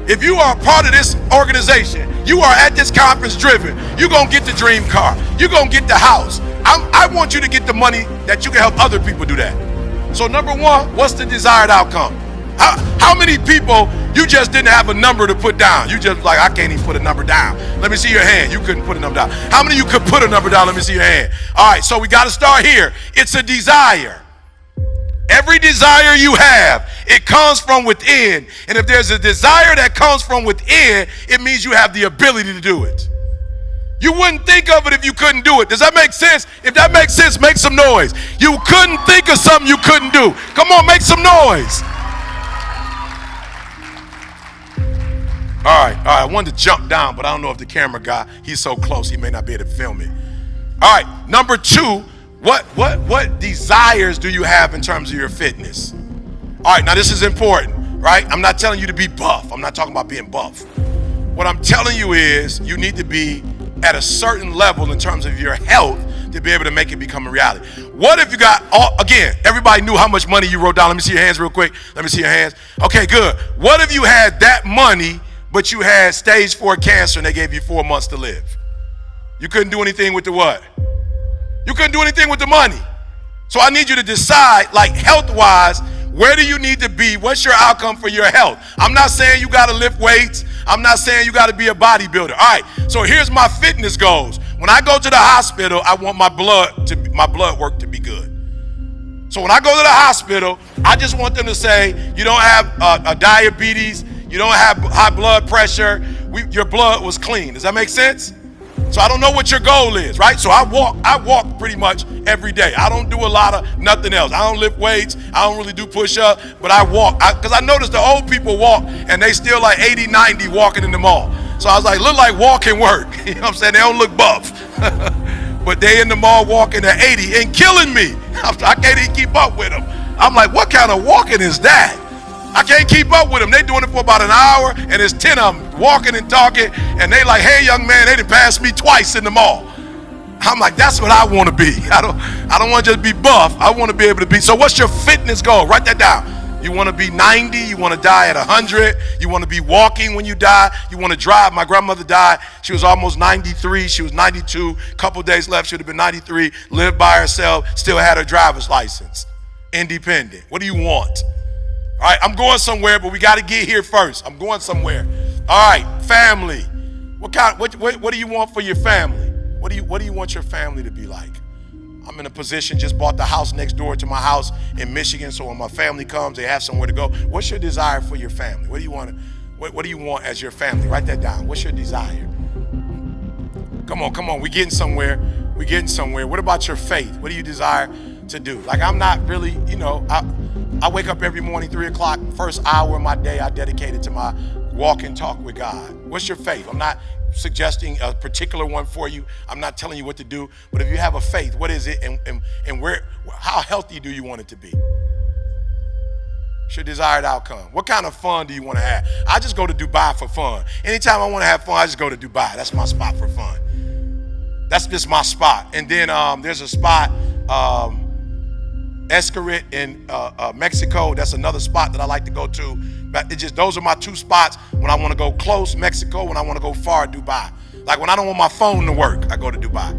If you are a part of this organization, you are at this conference driven, you're gonna get the dream car. You're gonna get the house. I want you to get the money that you can help other people do that. So number one, what's the desired outcome? How many people you just didn't have a number to put down? You just like, I can't even put a number down. Let me see your hand. You couldn't put a number down. How many of you could put a number down? Let me see your hand. All right, so we got to start here. It's a desire. Every desire you have, it comes from within. And if there's a desire that comes from within, it means you have the ability to do it. You wouldn't think of it if you couldn't do it. Does that make sense? If that makes sense, make some noise. You couldn't think of something you couldn't do. Come on, make some noise. All right, I wanted to jump down, but I don't know if the camera guy, he's so close, he may not be able to film it. All right, number two, what desires do you have in terms of your fitness? All right, now this is important, right? I'm not telling you to be buff. I'm not talking about being buff. What I'm telling you is you need to be at a certain level in terms of your health to be able to make it become a reality. What if you got, again, everybody knew how much money you wrote down. Let me see your hands real quick. Let me see your hands. Okay, good. What if you had that money but you had stage 4 cancer and they gave you 4 months to live? You couldn't do anything with the what? You couldn't do anything with the money. So I need you to decide, like health-wise, where do you need to be? What's your outcome for your health? I'm not saying you got to lift weights. I'm not saying you got to be a bodybuilder. All right, so here's my fitness goals. When I go to the hospital, I want my blood work to be good. So when I go to the hospital, I just want them to say, you don't have a diabetes, you don't have high blood pressure, your blood was clean. Does that make sense? So I don't know what your goal is, right? So I walk pretty much every day. I don't do a lot of nothing else. I don't lift weights. I don't really do push-ups, but I walk. Because I noticed the old people walk, and they still like 80, 90 walking in the mall. So I was like, look like walk and work. You know what I'm saying? They don't look buff. But they in the mall walking at 80 and killing me. I can't even keep up with them. I'm like, what kind of walking is that? I can't keep up with them. They doing it for about an hour, and there's 10 of them walking and talking, and they like, hey, young man, they done passed me twice in the mall. I'm like, that's what I want to be. I don't want to just be buff. I want to be able to be. So what's your fitness goal? Write that down. You want to be 90. You want to die at 100. You want to be walking when you die. You want to drive. My grandmother died. She was almost 93. She was 92. Couple days left. She would have been 93. Lived by herself. Still had her driver's license. Independent. What do you want? All right, I'm going somewhere, but we got to get here first. I'm going somewhere. All right, family. What do you want for your family? What do you want your family to be like? I'm in a position, just bought the house next door to my house in Michigan, so when my family comes, they have somewhere to go. What's your desire for your family? What do you want as your family? Write that down. What's your desire? Come on. We're getting somewhere. What about your faith? What do you desire to do? Like, I'm not really, I wake up every morning, 3 o'clock, first hour of my day I dedicate it to my walk and talk with God. What's your faith? I'm not suggesting a particular one for you. I'm not telling you what to do, but if you have a faith, what is it, and how healthy do you want it to be? It's your desired outcome. What kind of fun do you want to have? I just go to Dubai for fun. Anytime I want to have fun, I just go to Dubai. That's my spot for fun. That's just my spot. And then there's a spot, Escarit in Mexico. That's another spot that I like to go to. But those are my two spots when I want to go close, Mexico. When I want to go far, Dubai. Like when I don't want my phone to work, I go to Dubai.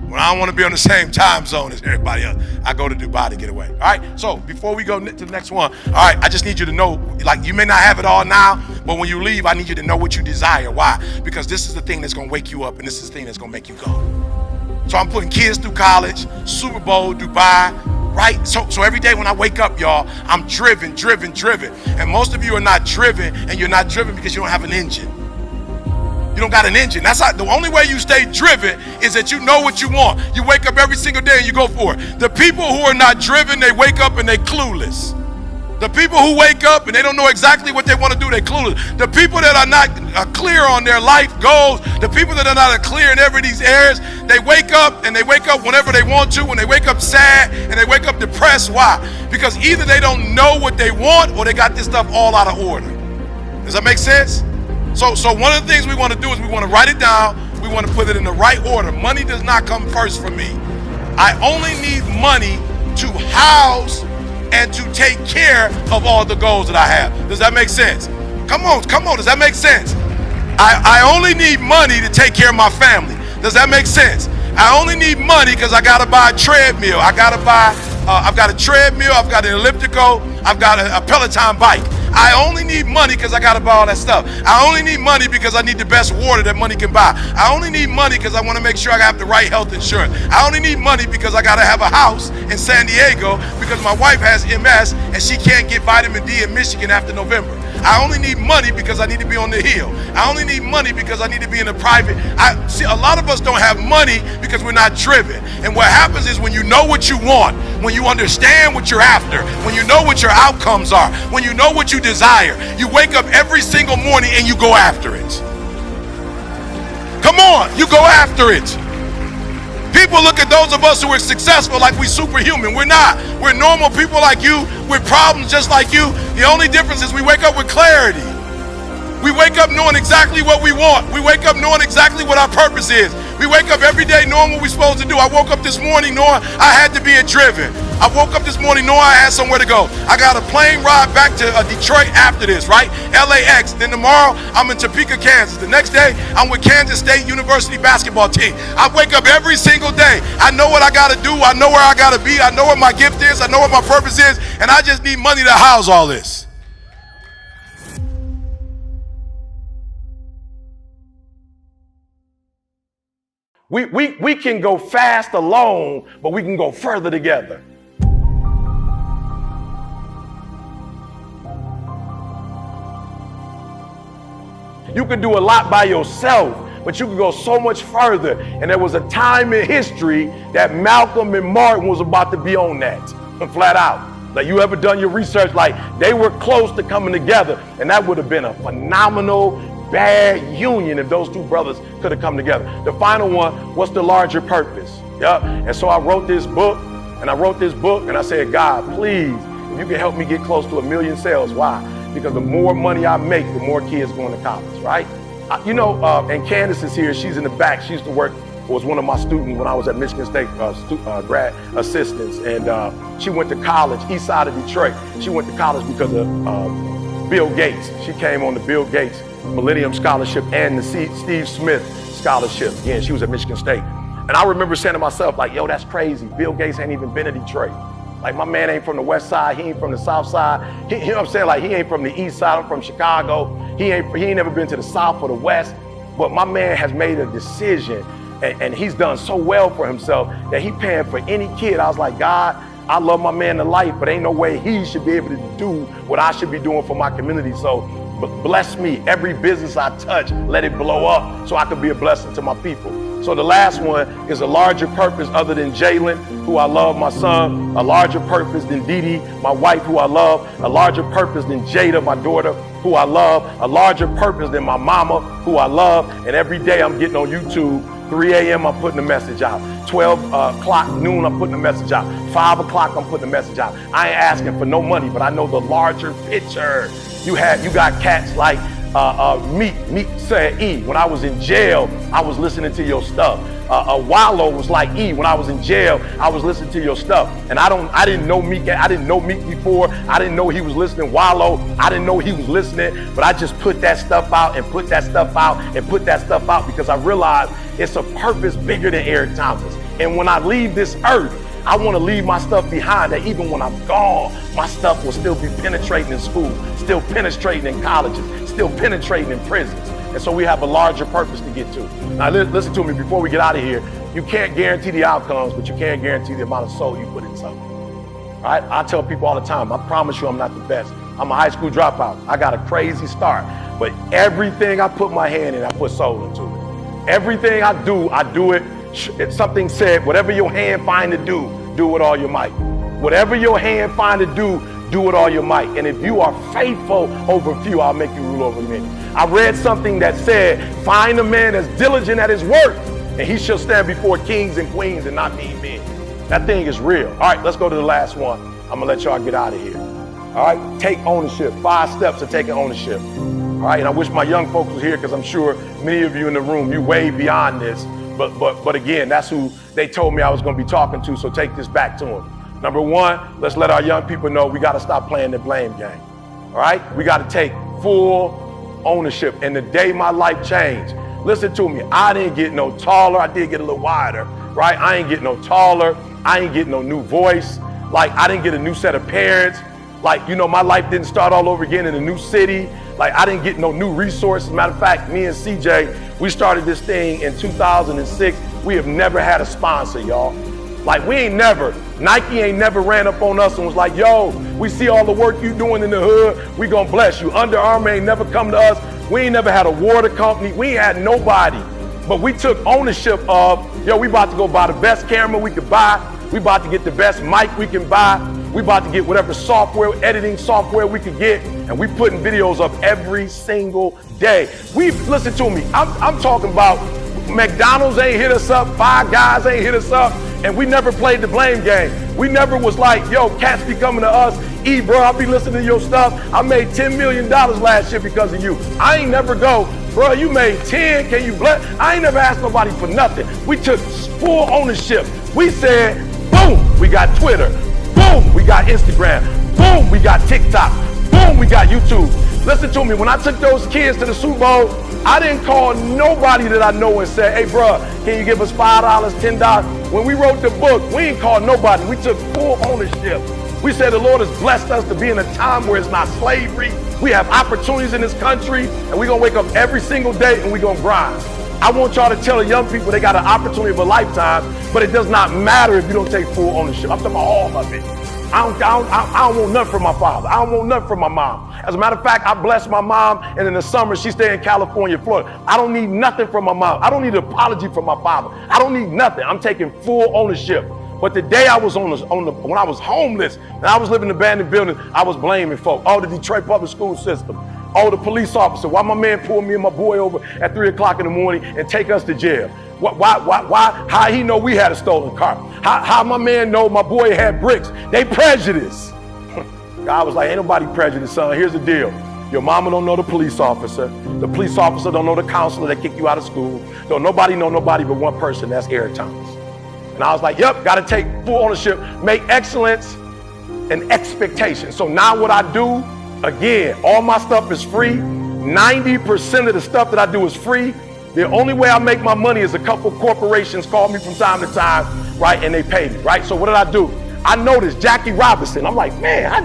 When I don't want to be on the same time zone as everybody else, I go to Dubai to get away. All right, so before we go to the next one, all right, I just need you to know, like, you may not have it all now, but when you leave, I need you to know what you desire. Why? Because this is the thing that's going to wake you up, and this is the thing that's going to make you go. So I'm putting kids through college, Super Bowl, Dubai, right? So every day when I wake up, y'all, I'm driven. And most of you are not driven, and you're not driven because you don't have an engine. You don't got an engine. That's the only way you stay driven is that you know what you want. You wake up every single day and you go for it. The people who are not driven, they wake up and they clueless. The people who wake up and they don't know exactly what they want to do, they clueless. The people that are not clear on their life goals, the people that are not clear in every of these areas, they wake up and they wake up whenever they want to, when they wake up sad and they wake up depressed. Why? Because either they don't know what they want or they got this stuff all out of order. Does that make sense? So one of the things we want to do is we want to write it down. We want to put it in the right order. Money does not come first for me. I only need money to house and to take care of all the goals that I have. Does that make sense? Come on. Does that make sense? I only need money to take care of my family. Does that make sense? I only need money because I got to buy a treadmill. I've got a treadmill. I've got an elliptical. I've got a Peloton bike. I only need money because I got to buy all that stuff. I only need money because I need the best water that money can buy. I only need money because I want to make sure I have the right health insurance. I only need money because I got to have a house in San Diego because my wife has MS and she can't get vitamin D in Michigan after November. I only need money because I need to be on the hill. I only need money because I need to be in a private. See, a lot of us don't have money because we're not driven. And what happens is when you know what you want, when you understand what you're after, when you know what your outcomes are, when you know what you desire, you wake up every single morning and you go after it. Come on, you go after it. People look at those of us who are successful like we superhuman. We're not. We're normal people like you with problems just like you. The only difference is we wake up with clarity. We wake up knowing exactly what we want. We wake up knowing exactly what our purpose is. We wake up every day knowing what we're supposed to do. I woke up this morning knowing I had to be driven. I woke up this morning knowing I had somewhere to go. I got a plane ride back to Detroit after this, right? LAX. Then tomorrow, I'm in Topeka, Kansas. The next day, I'm with Kansas State University basketball team. I wake up every single day. I know what I got to do. I know where I got to be. I know what my gift is. I know what my purpose is. And I just need money to house all this. We can go fast alone, but we can go further together. You can do a lot by yourself, but you can go so much further. And there was a time in history that Malcolm and Martin was about to be on that, flat out. Like, you ever done your research? Like, they were close to coming together, and that would have been a phenomenal, bad union if those two brothers could have come together. The final one, what's the larger purpose? Yep. And so I wrote this book, and I said, God, please, if you can help me get close to 1 million sales. Why? Because the more money I make, the more kids going to college, right? And Candace is here. She's in the back. She used to work, was one of my students when I was at Michigan State grad assistants. And she went to college, east side of Detroit. She went to college because of Bill Gates. She came on the Bill Gates Millennium Scholarship and the Steve Smith Scholarship. Again, she was at Michigan State. And I remember saying to myself, like, yo, that's crazy. Bill Gates ain't even been to Detroit. Like, my man ain't from the west side, he ain't from the south side. You know what I'm saying? Like, he ain't from the east side, I'm from Chicago. He ain't never been to the south or the west. But my man has made a decision, and he's done so well for himself that he paying for any kid. I was like, God, I love my man to life, but ain't no way he should be able to do what I should be doing for my community. So bless me, every business I touch, let it blow up so I can be a blessing to my people. So the last one is a larger purpose other than Jalen, who I love, my son, a larger purpose than Dee Dee, my wife, who I love, a larger purpose than Jada, my daughter, who I love, a larger purpose than my mama, who I love. And every day I'm getting on YouTube, 3 a.m. I'm putting a message out. 12 o'clock, noon, I'm putting a message out. 5 o'clock, I'm putting a message out. I ain't asking for no money, but I know the larger picture. You got cats like Meek said, E, when I was in jail, I was listening to your stuff. Wallow was like, E, when I was in jail, I was listening to your stuff. And I didn't know Meek before. I didn't know he was listening. Wallow, I didn't know he was listening, but I just put that stuff out and put that stuff out and put that stuff out because I realized it's a purpose bigger than Eric Thomas. And when I leave this earth, I want to leave my stuff behind, that even when I'm gone, my stuff will still be penetrating in school, still penetrating in colleges, still penetrating in prisons. And so we have a larger purpose to get to. Now listen to me before we get out of here. You can't guarantee the outcomes, but you can guarantee the amount of soul you put in something. All right? I tell people all the time, I promise you I'm not the best. I'm a high school dropout. I got a crazy start. But everything I put my hand in, I put soul into it. Everything I do it. Something said, whatever your hand find to do, do with all your might. Whatever your hand find to do with all your might. And if you are faithful over few, I'll make you rule over many. I read something that said, find a man that's diligent at his work, and he shall stand before kings and queens and not mean men. That thing is real. All right, let's go to the last one. I'm gonna let y'all get out of here. All right, take ownership. 5 steps to taking ownership. All right, and I wish my young folks was here because I'm sure many of you in the room, you way beyond this. But again, that's who they told me I was going to be talking to, so take this back to them. Number 1, let's let our young people know we got to stop playing the blame game. All right? We got to take full ownership. And the day my life changed, listen to me, I didn't get no taller. I did get a little wider, right? I ain't get no taller. I ain't get no new voice. Like, I didn't get a new set of parents. Like, you know, my life didn't start all over again in a new city. Like, I didn't get no new resources. Matter of fact, me and CJ, we started this thing in 2006. We have never had a sponsor, y'all. Like, Nike ain't never ran up on us and was like, yo, we see all the work you doing in the hood. We gonna bless you. Under Armour ain't never come to us. We ain't never had a water company. We ain't had nobody. But we took ownership of, yo, we about to go buy the best camera we could buy. We about to get the best mic we can buy. We about to get whatever software, editing software we could get, and we putting videos up every single day. Listen to me, I'm talking about McDonald's ain't hit us up, Five Guys ain't hit us up, and we never played the blame game. We never was like, yo, cats be coming to us, E, bro, I'll be listening to your stuff. I made $10 million last year because of you. I ain't never go, bro, you made 10, can you bless? I ain't never asked nobody for nothing. We took full ownership. We said, boom, we got Twitter. Boom, we got Instagram. Boom, we got TikTok. Boom, we got YouTube. Listen to me, when I took those kids to the Super Bowl, I didn't call nobody that I know and say, hey, bro, can you give us $5, $10? When we wrote the book, we ain't called nobody. We took full ownership. We said the Lord has blessed us to be in a time where it's not slavery. We have opportunities in this country, and we're going to wake up every single day and we're going to grind. I want y'all to tell the young people they got an opportunity of a lifetime, but it does not matter if you don't take full ownership. I'm talking about all of it. I don't want nothing from my father. I don't want nothing from my mom. As a matter of fact, I bless my mom, and in the summer, she stay in California, Florida. I don't need nothing from my mom. I don't need an apology from my father. I don't need nothing. I'm taking full ownership. But the day I was when I was homeless and I was living in an abandoned building, I was blaming folk. Oh, the Detroit public school system. Oh, the police officer. Why my man pulled me and my boy over at 3 o'clock in the morning and take us to jail? Why? How he know we had a stolen car? How my man know my boy had bricks? They prejudice. God was like, ain't nobody prejudiced, son. Here's the deal. Your mama don't know the police officer. The police officer don't know the counselor that kicked you out of school. Don't nobody know nobody but one person. That's Eric Thomas. And I was like, yep, got to take full ownership, make excellence an expectation. So now what I do, again, all my stuff is free. 90% of the stuff that I do is free. The only way I make my money is a couple corporations call me from time to time, right, and they pay me, right? So what did I do? I noticed Jackie Robinson. I'm like, man, how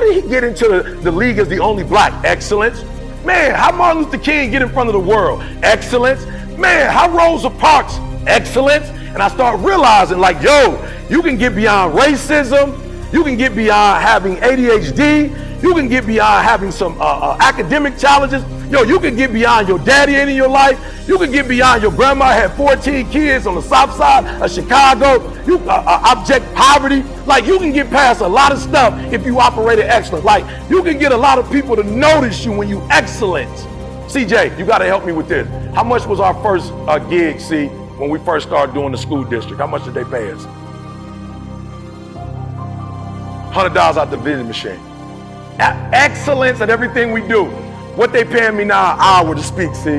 did he get into the league as the only black? Excellence. Man, how Martin Luther King get in front of the world? Excellence. Man, how Rosa Parks? Excellence. And I start realizing, like, yo, you can get beyond racism. You can get beyond having ADHD. You can get beyond having some academic challenges. Yo, you can get beyond your daddy in your life. You can get beyond your grandma had 14 kids on the south side of Chicago. You object poverty. Like, you can get past a lot of stuff if you operate at excellence. Like, you can get a lot of people to notice you when you excellent. CJ, you got to help me with this. How much was our first gig, C, when we first started doing the school district? How much did they pay us? $100 out the vending machine. Excellence at everything we do. What they paying me now an hour to speak, see?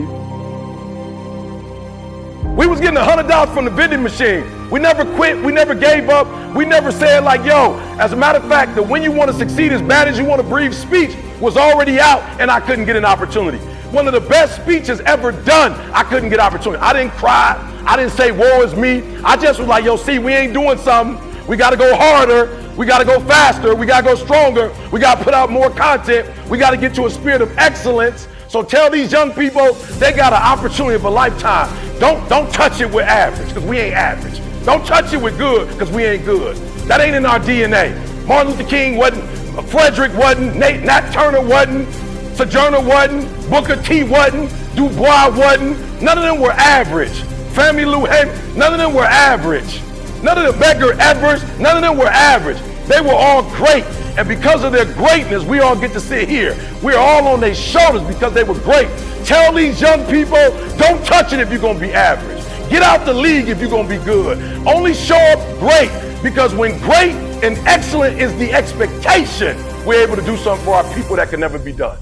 We was getting $100 from the vending machine. We never quit, we never gave up, we never said like, yo, as a matter of fact, the when you want to succeed as bad as you want to breathe speech was already out and I couldn't get an opportunity. One of the best speeches ever done, I couldn't get opportunity. I didn't cry, I didn't say woe is me. I just was like, yo, see, we ain't doing something. We gotta go harder, we gotta go faster, we gotta go stronger, we gotta put out more content, we gotta get to a spirit of excellence. So tell these young people they got an opportunity of a lifetime. Don't touch it with average, because we ain't average. Don't touch it with good, because we ain't good. That ain't in our DNA. Martin Luther King wasn't, Frederick wasn't, Nat Turner wasn't, Sojourner wasn't, Booker T wasn't, Du Bois wasn't. None of them were average. Fannie Lou Hamer, none of them were average. None of the Medgar Evers, none of them were average. They were all great. And because of their greatness, we all get to sit here. We're all on their shoulders because they were great. Tell these young people, don't touch it if you're gonna be average. Get out the league if you're gonna be good. Only show up great, because when great and excellent is the expectation, we're able to do something for our people that can never be done.